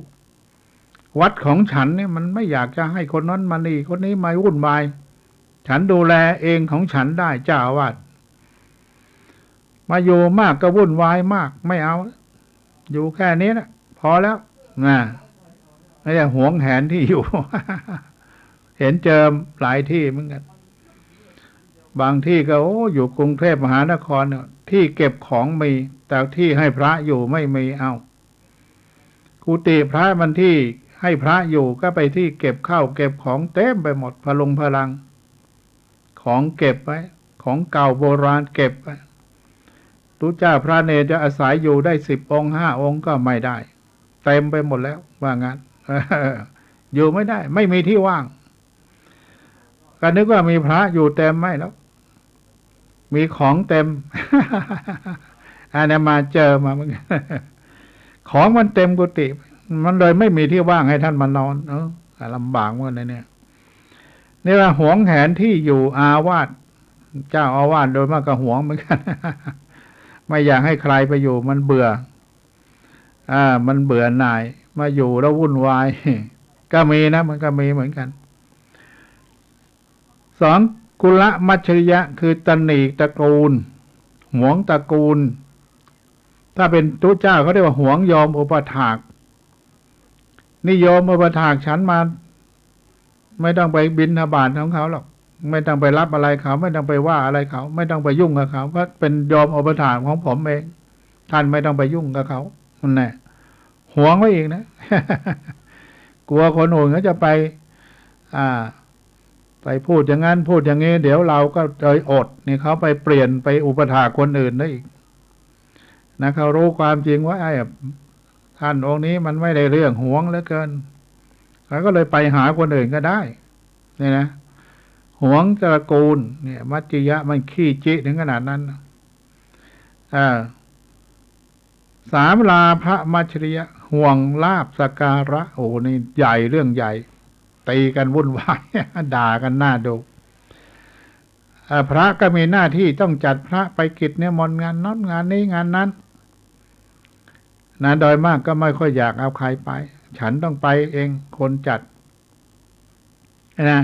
วัดของฉันเนี่ยมันไม่อยากจะให้คนนั้นมานี่คนนี้มาวุ่นวายฉันดูแลเองของฉันได้เจ้าอาวาสมาอยู่มากก็วุ่นวายมากไม่เอาอยู่แค่นี้นะพอแล้วไม่ได้หวงแหนที่อยู่ เห็นเจอหลายที่เหมือนกันบางที่ก็อยู่กรุงเทพมหานครที่เก็บของมีแต่ที่ให้พระอยู่ไม่มีเอากุฏิพระมันที่ให้พระอยู่ก็ไปที่เก็บข้าวเก็บของเต็มไปหมดพลังของเก็บไว้ของเก่าโบราณเก็บไว้ทุกเจ้าพระเนรจะอาศัยอยู่ได้10 องค์5 องค์ก็ไม่ได้เต็มไปหมดแล้วว่างั้น อยู่ไม่ได้ไม่มีที่ว่างก็นึกว่ามีพระอยู่เต็มไม่แล้วมีของเต็ม อันนี้มาเจอมาเหมือนกัน ของมันเต็มกุฏิมันเลยไม่มีที่ว่างให้ท่านมานอนลำบากเหมือนกันเนี่ยนี่ว่าหวงแหนที่อยู่อาวาสเจ้าอาวาสโดยมากก็หวงเหมือนกัน ไม่อยากให้ใครไปอยู่มันเบื่อมันเบื่อหน่ายมาอยู่แล้ววุ่นวาย ก็มีนะมันก็มีเหมือนกัน2กุลมัจฉริยะคือตนีตระกูลหวงตระกูลถ้าเป็นตุเจ้าเขาเรียกว่าหวงยอมอุปถากนิยมอุปถากฉันมาไม่ต้องไปบิณฑบาตของเขาหรอกไม่ต้องไปรับอะไรเขาไม่ต้องไปว่าอะไรเขาไม่ต้องไปยุ่งกับเขาเพราะเป็นยอมอุปถากของผมเองท่านไม่ต้องไปยุ่งกับเขานั่นแหละหวงไว้เองนะ กลัวคนอื่นเขาจะไปไปพูดอย่างนั้นพูดอย่างนี้เดี๋ยวเราก็เลยอดนี่เขาไปเปลี่ยนไปอุปถากคนอื่นได้อีกนะเขารู้ความจริงว่าท่านองค์นี้มันไม่ได้เรื่องหวงเหลือเกินเขาก็เลยไปหาคนอื่นก็ได้นี่นะหวงตระกูลเนี่ยมัจฉิยะมันขี้จิถึงขนาดนั้น3ลาภมัจฉริยะห่วงลาภสักการะนี่ใหญ่เรื่องใหญ่ตีกันวุ่นวาย ด่ากันหน้าดู พระก็มีหน้าที่ต้องจัดพระไปกิจนิมนต์งานนั้นงานนี้งานนั้นนะโดยมากก็ไม่ค่อยอยากเอาใครไปฉันต้องไปเองคนจัดนะ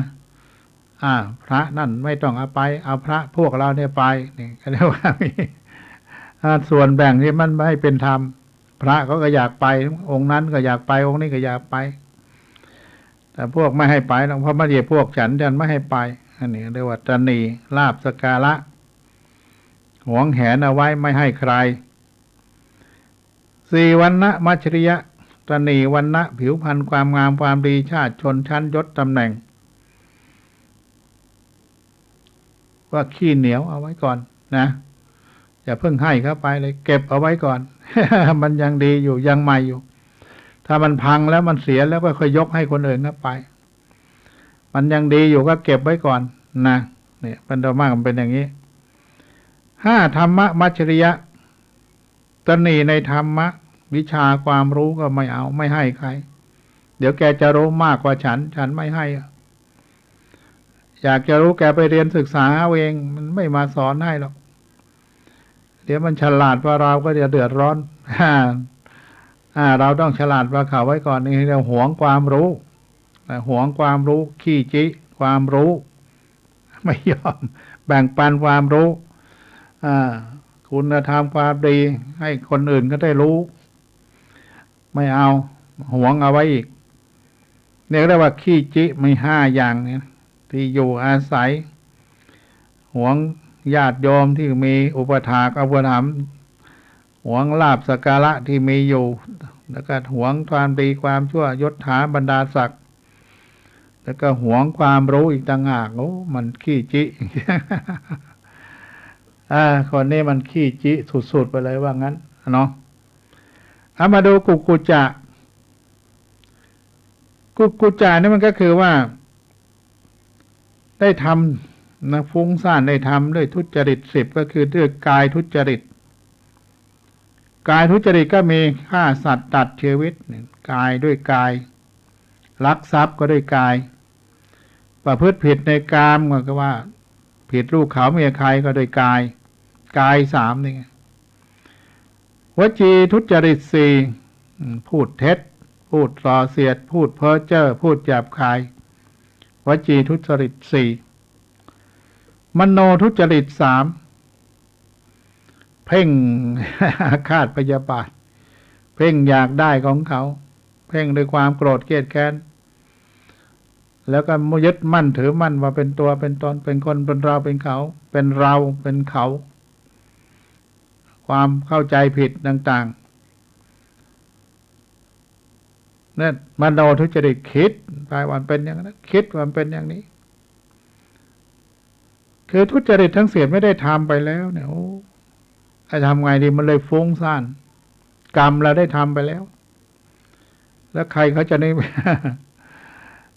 พระนั่นไม่ต้องเอาไปเอาพระพวกเราเนี่ยไปนี่ก็เรียกว่ามีส่วนแบ่งที่มันไม่เป็นธรรมพระเขาก็อยากไปองค์นั้นก็อยากไปองค์นี้ก็อยากไปแต่พวกไม่ให้ไปเพราะไม่ใช่พวกฉันไม่ให้ไปอันนี้เรียกว่าตนีลาภสักการะหวงแหนเอาไว้ไม่ให้ใครสี่วรรณะมัจฉริยะตนีวรรณะผิวพรรณความงามความดีชาติชนชั้นยศตำแหน่งว่าขี้เหนียวเอาไว้ก่อนนะอย่าเพิ่งให้เข้าไปเลยเก็บเอาไว้ก่อน มันยังดีอยู่ยังใหม่อยู่ถ้ามันพังแล้วมันเสียแล้วก็ค่อยยกให้คนอื่นเข้าไปมันยังดีอยู่ก็เก็บไว้ก่อนนะเนี่ยเป็นตัวมากมันเป็นอย่างนี้ห้าธรรมะมัจฉริยะตนีในธรรมะวิชาความรู้ก็ไม่เอาไม่ให้ใครเดี๋ยวแกจะรู้มากกว่าฉันไม่ให้อยากจะรู้แกไปเรียนศึกษาเอาเองมันไม่มาสอนให้หรอกเดี๋ยวมันฉลาดกว่าเราก็จะเดือดร้อนเราต้องฉลาดกว่าเขาไว้ก่อนนี่เราหวงความรู้หวงความรู้ขี้จิความรู้ไม่ยอมแบ่งปันความรู้คุณธรรมความดีให้คนอื่นก็ได้รู้ไม่เอาหวงเอาไว้อีกเนี่ยเรียกว่าขี้จิมีห้าอย่างเนี่ยที่อยู่อาศัยหวงญาติโยมที่มีอุปถากอุปถัมภ์หวงลาภสักการะที่มีอยู่แล้วก็หวงความดีความชั่วยศถาบรรดาศักดิ์แล้วก็หวงความรู้อีกต่างหากโอ้มันขี้จิคนนี้มันขี้จิสุดๆไปเลยว่างั้นเนาะเอามาดูกุกุจจะนี่มันก็คือว่าได้ทำนะฟุ้งซ่านได้ทำด้วยทุจริต10ก็คือด้วยกายทุจริตกายทุจริตก็มีฆ่าสัตว์ตัดชีวิตกายด้วยกายลักทรัพย์ก็ด้วยกายประพฤติผิดในกามก็ว่าผิดลูกเขาเมียใครก็ด้วยกาย3นี่วจีทุจริต4พูดเท็จพูดส่อเสียดพูดเพ้อเจ้อพูดหยาบคายวจีทุจริต4มโนทุจริต3เพ่ง อาฆาตพยาบาทเพ่งอยากได้ของเขาเพ่งด้วยความโกรธเกลียดแค้นแล้วก็ยึดมั่นถือมั่นว่าเป็นตัวเป็นตนเป็นคนเป็นเราเป็นเขาเป็นเราเป็นเขาความเข้าใจผิดต่างๆนั่นมโนทุจริตคิดไปว่าเป็นอย่างนั้นคิดว่าเป็นอย่างนี้คือทุจริตทั้งเสียไม่ได้ทำไปแล้วเนี่ยโอ้ทำไงดีมันเลยฟุ้งซ่านกรรมเราได้ทำไปแล้วแล้วใครเขาจะได้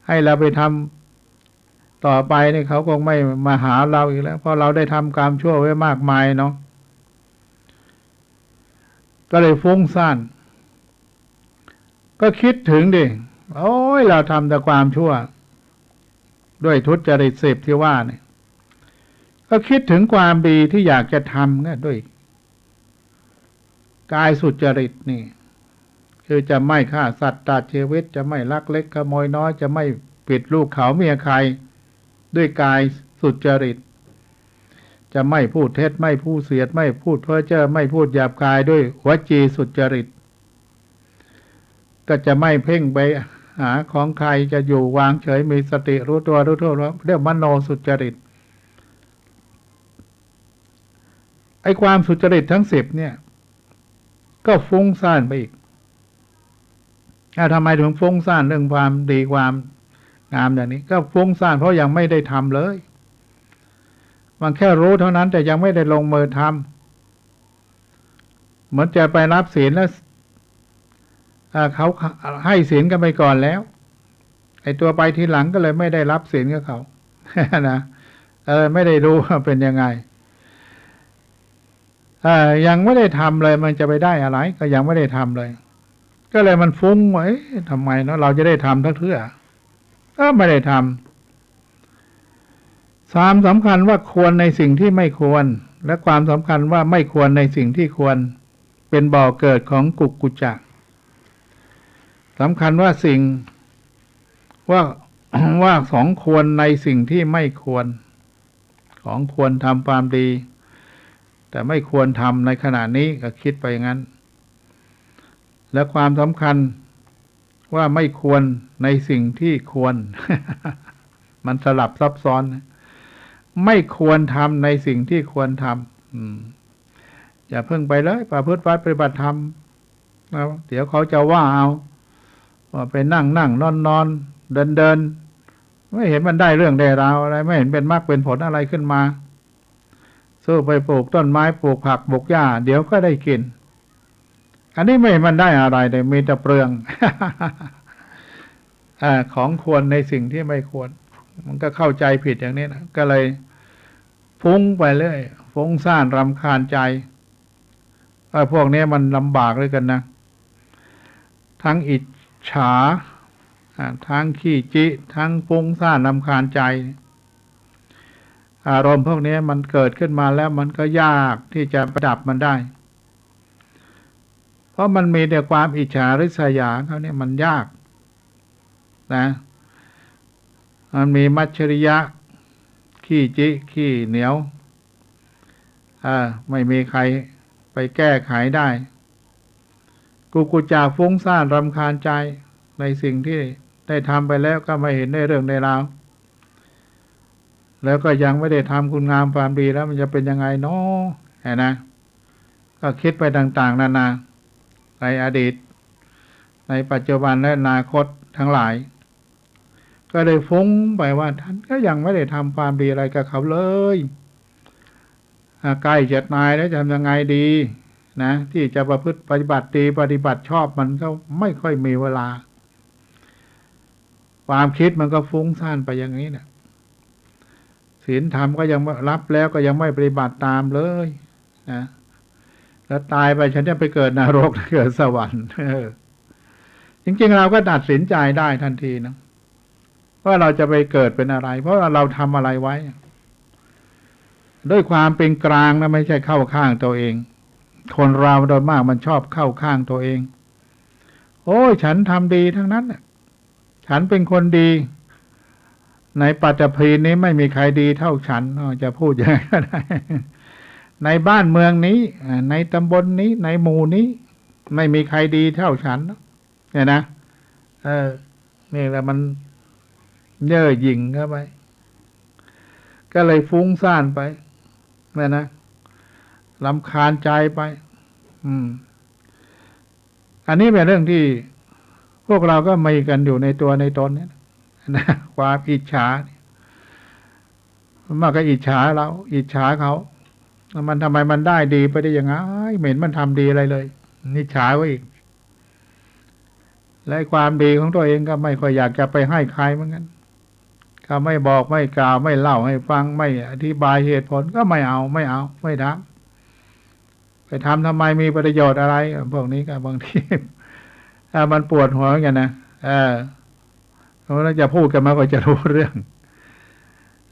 ให้เราไปทำต่อไปนี่เขาคงไม่มาหาเราอีกแล้วเพราะเราได้ทำกรรมชั่วไว้มากมายเนาะก็เลยฟุ้งซ่านก็คิดถึงดิโอ้ยเราทำแต่ความชั่วด้วยทุจริต10ที่ว่าเนี่ยก็คิดถึงความดีที่อยากจะทำเนี่ยด้วยกายสุจริตนี่คือจะไม่ฆ่าสัตว์ตัดชีวิตจะไม่ลักเล็กขโมยน้อยจะไม่ปิดลูกเขาเมียใครด้วยกายสุจริตจะไม่พูดเท็จไม่พูดเสียดไม่พูดเพ้อเจ้อไม่พูดหยาบคายด้วยวจีสุจริตก็จะไม่เพ่งไปหาของใครจะอยู่วางเฉยมีสติรู้ตัวเรียกมโนสุจริตไอ้ความสุจริตทั้ง10เนี่ยก็ฟุ้งซ่านไปอีกทำไมถึงฟุ้งซ่านเรื่องความดีความงามอย่างนี้ก็ฟุ้งซ่านเพราะยังไม่ได้ทำเลยมันแค่รู้เท่านั้นแต่ยังไม่ได้ลงมือทำเหมือนจะไปรับศีลแล้วเขาให้ศีลกันไปก่อนแล้วไอ้ตัวไปทีหลังก็เลยไม่ได้รับศีลกับเขา นะไม่ได้รู้ว่าเป็นยังไงยังไม่ได้ทำเลยมันจะไปได้อะไรก็ยังไม่ได้ทำเลยก็เลยมันฟุ้งไว้ทำไมเนาะเราจะได้ทำทั้งเทื่อไม่ได้ท ความสำคัญว่าควรในสิ่งที่ไม่ควรและความสำคัญว่าไม่ควรในสิ่งที่ควรเป็นบ่อเกิดของกุกกุจจะสำคัญว่าสิ่งว่า ว่าของควรในสิ่งที่ไม่ควรของควรทำความดีแต่ไม่ควรทำในขณะนี้ก็คิดไปอย่างนั้นและความสำคัญว่าไม่ควรในสิ่งที่ควร มันสลับซับซ้อนไม่ควรทำในสิ่งที่ควรทำอย่าเพิ่งไปเลยประพฤติวัดปฏิบัติธรรมเดี๋ยวเขาจะว่าเอาว่าไปนั่งนอนเดินไม่เห็นมันได้เรื่องได้ราวอะไรไม่เห็นเป็นมรรคเป็นผลอะไรขึ้นมาสู้ไปปลูกต้นไม้ปลูกผักปลูกหญ้าเดี๋ยวก็ได้กินอันนี้ไม่มันได้อะไรเลยมีแต่เปลือง ของควรในสิ่งที่ไม่ควรมันก็เข้าใจผิดอย่างนี้นะก็เลยฟุ้งไปเรื่อยฟุ้งซ่านรำคาญใจพวกนี้มันลำบากเลยกันนะทั้งอิจฉาทั้งขี้จิทั้งฟุ้งซ่านรำคาญใจอารมณ์พวกนี้มันเกิดขึ้นมาแล้วมันก็ยากที่จะประดับมันได้เพราะมันมีแต่ความอิจฉาริษยาเขาเนี่ยมันยากนะมันมีมัจฉริยะขี้จิขี้เหนียวไม่มีใครไปแก้ไขได้กุกุจจะฟุ้งซ่านรำคาญใจในสิ่งที่ได้ทำไปแล้วก็ไม่เห็นได้เรื่องได้ราวแล้วก็ยังไม่ได้ทำคุณงามความดีแล้วมันจะเป็นยังไงเนาะนะก็คิดไปต่างๆนานาในอดีตในปัจจุบันและอนาคตทั้งหลายก็เลยฟุ้งไปว่าท่านก็ยังไม่ได้ทำความดีอะไรกับเขาเลยใกล้จะตายแล้วจะทำยังไงดีนะที่จะประพฤติปฏิบัติดีปฏิบัติชอบมันก็ไม่ค่อยมีเวลาความคิดมันก็ฟุ้งซ่านไปอย่างนี้เนี่ยศีลธรรมก็ยังรับแล้วก็ยังไม่ปฏิบัติตามเลยนะแล้วตายไปฉันจะไปเกิดนรกเกิดสวรรค์จริงๆเราก็ตัดสินใจได้ทันทีนะว่าเราจะไปเกิดเป็นอะไรเพราะเราทำอะไรไว้ด้วยความเป็นกลางนะไม่ใช่เข้าข้างตัวเองคนเราโดยมากมันชอบเข้าข้างตัวเองโอ้ยฉันทำดีทั้งนั้นฉันเป็นคนดีในปัตตภีนี้ไม่มีใครดีเท่าฉันจะพูดยังไงก็ได้ในบ้านเมืองนี้ในตำบลนี้ในหมู่นี้ไม่มีใครดีเท่าฉันเนี่ยนะนี่แหละมันเย่อหยิ่งเข้าไปก็เลยฟุ้งซ่านไปนะรำคาญใจไปอันนี้เป็นเรื่องที่พวกเราก็มีกันอยู่ในตัวในตนเนี่ยนะความอิจฉามันก็อิจฉาเราอิจฉาเขามันทำไมมันได้ดีไปได้ยังไงไม่เห็นมันทำดีอะไรเลยอิจฉาไว้อีกและความดีของตัวเองก็ไม่ค่อยอยากจะไปให้ใครเหมือนกันเขาไม่บอกไม่กล่าวไม่เล่าให้ฟังไม่อธิบายเหตุผลก็ไม่ทำไปทำทำไมมีประโยชน์อะไรพวกนี้ก็บางทีมันปวดหัวกันนะเราจะพูดกันมาก็จะรู้เรื่อง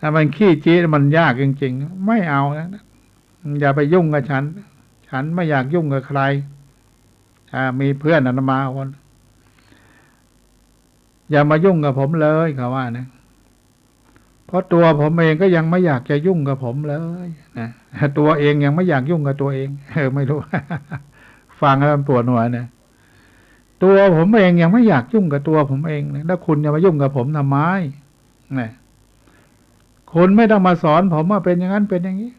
ถ้ามันขี้จี้มันยากจริงๆไม่เอานะอย่าไปยุ่งกับฉันไม่อยากยุ่งกับใครมีเพื่อนอาตมาคนอย่ามายุ่งกับผมเลยเขาว่านะเพราะตัวผมเองก็ยังไม่อยากจะยุ่งกับผมเลยนะตัวเองยังไม่อยากยุ่งกับตัวเองไม่รู้ ฟังแล้วมันปวดหัวนะตัวผมเองยังไม่อยากยุ่งกับตัวผมเองนะแล้วคุณจะมายุ่งกับผมทำไมนะคุณไม่ต้องมาสอนผมว่าเป็นอย่างนั้นเป็นอย่างนี้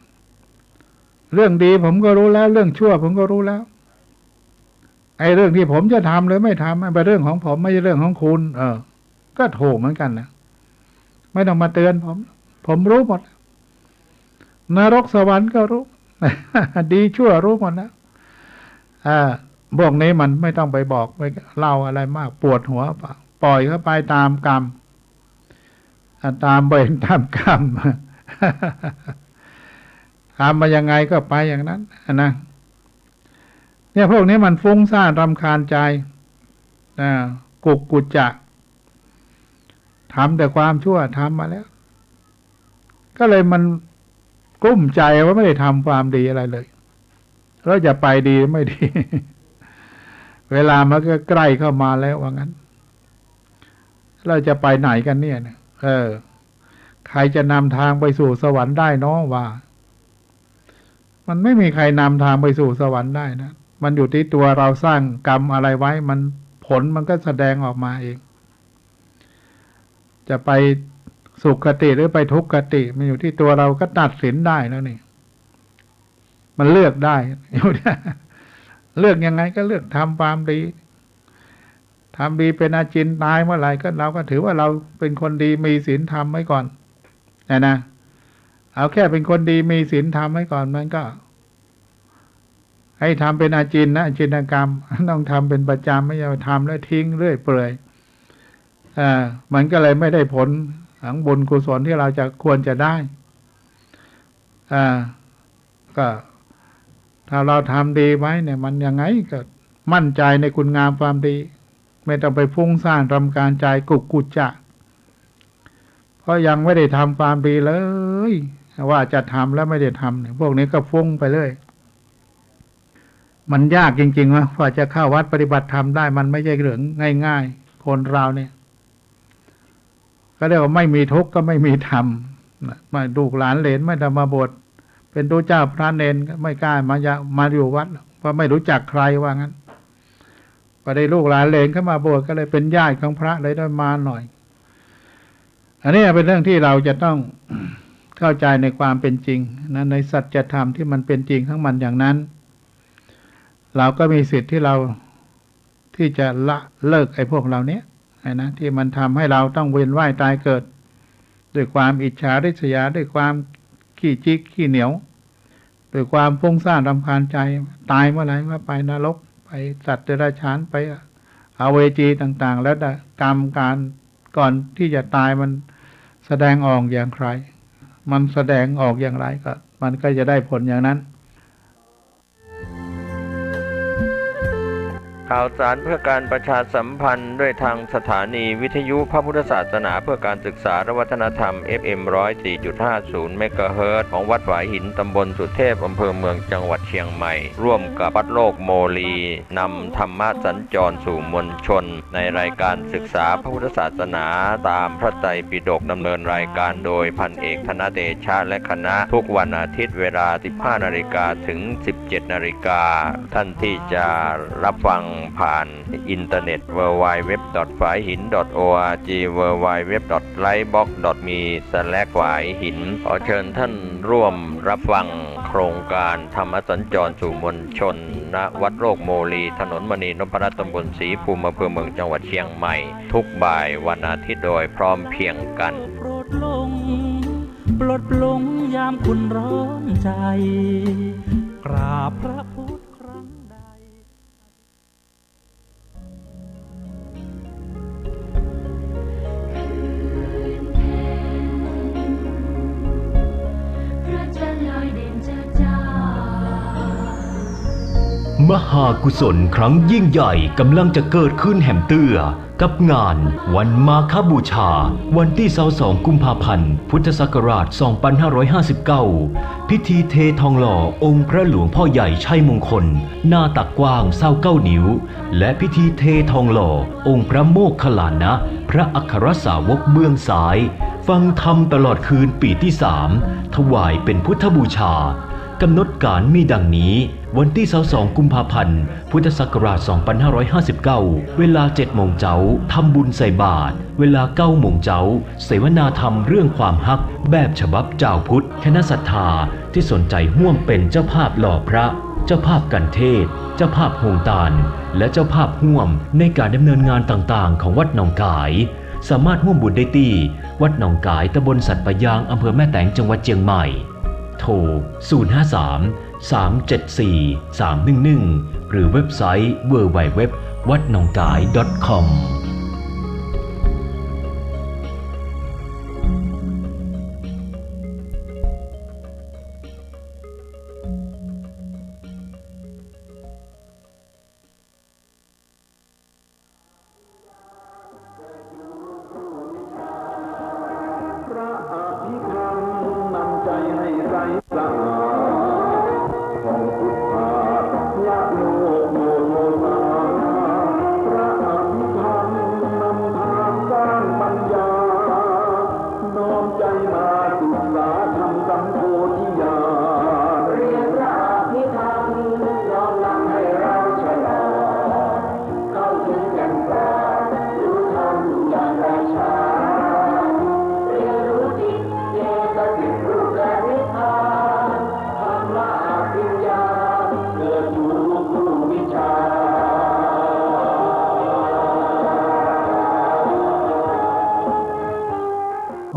เรื่องดีผมก็รู้แล้วเรื่องชั่วผมก็รู้แล้วไอ้เรื่องที่ผมจะทำหรือไม่ทำมันเป็นเรื่องของผมไม่ใช่เรื่องของคุณก็ถูกเหมือนกันนะไม่ต้องมาเตือนผมรู้หมดนรกสวรรค์ก็รู้ ดีชั่วรู้หมดแล้วพวกนี้มันไม่ต้องไปบอกไปเล่าอะไรมากปวดหัวปล่อยเข้าไปตามกรรมตามเวรตามกรรม ทำมายังไงก็ไปอย่างนั้นนะเนี่ยพวกนี้มันฟุ้งซ่านรำคาญใจกุกกุจจะทำแต่ความชั่วทำมาแล้ว ก็เลยมันกลุ้มใจว่าไม่ได้ทำความดีอะไรเลยแล้วจะไปดีไม่ดี เวลามันก็ใกล้เข้ามาแล้วว่างั้นเราจะไปไหนกันเนี่ยใครจะนำทางไปสู่สวรรค์ได้น้อว่า มันไม่มีใครนำทางไปสู่สวรรค์ได้นะมันอยู่ที่ตัวเราสร้างกรรมอะไรไว้มันผลมันก็แสดงออกมาเอง จะไปสุขคติหรือไปทุกขคติมันอยู่ที่ตัวเราก็ตัดสินได้แล้วนี่มันเลือกได้อยู่เนี่ยเลือกยังไงก็เลือกทำความดีทำดีเป็นอาจินตายเมื่อไหร่ก็เราก็ถือว่าเราเป็นคนดีมีศีลธรรมไว้ก่อนนะเอาแค่เป็นคนดีมีศีลธรรมไว้ก่อนมันก็ให้ทำเป็นอาจินนะอาจินกรรมต้องทำเป็นประจำไม่ใช่ทำแล้วทิ้งเรื่อยเปื่อยมันก็เลยไม่ได้ผลของบุญกุศลที่เราจะควรจะได้ก็ถ้าเราทำดีไว้เนี่ยมันยังไงก็มั่นใจในคุณงามความดีไม่ต้องไปฟุ้งซ่านรำคาญใจกุจจะเพราะยังไม่ได้ทำความดีเลยว่าจะทำแล้วไม่ได้ทำเนี่ยพวกนี้ก็ฟุ้งไปเลยมันยากจริงๆนะกว่าจะเข้าวัดปฏิบัติธรรมได้มันไม่ใช่เรื่องง่ายๆคนเราเนี่ยก็เรียกว่าไม่มีทุกข์ก็ไม่มีธรรมไม่ลูกหลานเหลนไม่ทำมาบวชเป็นตัวเจ้าพระเนนก็ไม่กล้ามาอยู่วัดเพราะไม่รู้จักใครว่างั้นพอได้ลูกหลานเหลนเข้ามาบวชก็เลยเป็นญาติของพระเลยได้มาหน่อยอันนี้เป็นเรื่องที่เราจะต้องเข้าใจในความเป็นจริงนะในสัจธรรมที่มันเป็นจริงของมันอย่างนั้นเราก็มีสิทธิ์ที่จะละเลิกไอ้พวกเราเนี้ยนะที่มันทำให้เราต้องเวียนว่ายตายเกิดด้วยความอิจฉาริษยาด้วยความขี้จิกขี้เหนียวด้วยความฟุ้งซ่านรำคาญใจตายเมื่อไหร่ก็ไปนรกไปสัตว์เดรัจฉานไปอเวจีต่างๆแล้วกรรมการก่อนที่จะตายมันแสดงออกอย่างไรมันแสดงออกอย่างไรก็มันก็จะได้ผลอย่างนั้น ข่าวสารเพื่อการประชาสัมพันธ์ด้วยทางสถานีวิทยุพระพุทธศาสนาเพื่อการศึกษาและวัฒนธรรม FM 104.50 เมกะเฮิรตซ์ของวัดหวายหินตำบลสุเทพอำเภอเมืองจังหวัดเชียงใหม่ร่วมกับวัดโลกโมลีนำธรรมะสัญจรสู่มวลชนในรายการศึกษาพระพุทธศาสนาตามพระไตรปิฎกดำเนินรายการโดยพันเอกธนเดชะและคณะทุกวันอาทิตย์เวลา 15 นาฬิกาถึง 17 นาฬิกาท่านที่จะรับฟังผ่านอินเทอร์เน็ต www.phaihin.org www.lightbox.me/ฝายหินขอเชิญท่านร่วมรับฟังโครงการธรรมสัญจรสู่มวลชนณวัดโลกโมลีถนนมณีนพรัตน์ตำบลศรีภูมิอำเภอเมืองจังหวัดเชียงใหม่ทุกบ่ายวันอาทิตย์โดยพร้อมเพรียงกันโปรดปลงยามคุณร้อนใจกราบพระพุทธครั้งใดพระจันทร์ลอยเด่นจ้าจ้าม หากุศลครั้งยิ่งใหญ่กำลังจะเกิดขึ้นแห่มเตื้อกับงานวันมาฆบูชาวันที่22 กุมภาพันธ์ พุทธศักราช 2559 พิธีเททองหล่อองค์พระหลวงพ่อใหญ่ชัยมงคลหน้าตักกว้าง29 นิ้วและพิธีเททองหล่อองค์พระโมคคัลลานะพระอัครสาวกเบื้องซ้ายฟังธรรมตลอดคืนปีที่ 3ถวายเป็นพุทธบูชากำหนดการมีดังนี้วันที่22 กุมภาพันธ์ พุทธศักราช 2559 เวลา 7 โมงเจ้าทำบุญใส่บาตรเวลา 9 โมงเจ้าเสวนาธรรมเรื่องความฮักแบบฉบับเจ้าพุทธคณะศรัทธาที่สนใจร่วมเป็นเจ้าภาพหล่อพระเจ้าภาพกันเทศเจ้าภาพโฮงตาลและเจ้าภาพร่วมในการดำเนินงานต่างๆของวัดหนองกายสามารถร่วมบุญได้ที่วัดหนองกายตำบลสัตปะยางอำเภอแม่แตงจังหวัดเชียงใหม่โทร 053-374-311 หรือเว็บไซต์ www.wadnongkai.com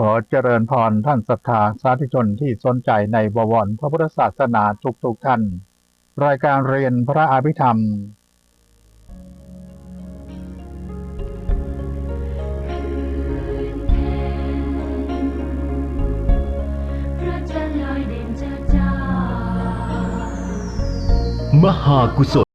ขอเจริญพรท่านศรัทธาสาธุชนที่สนใจในบวรพระพุทธศาสนาทุกท่าน รายการเรียนพระอภิธรรม พระจันทร์ลอยเด่นจ้าจ้า มหากุศล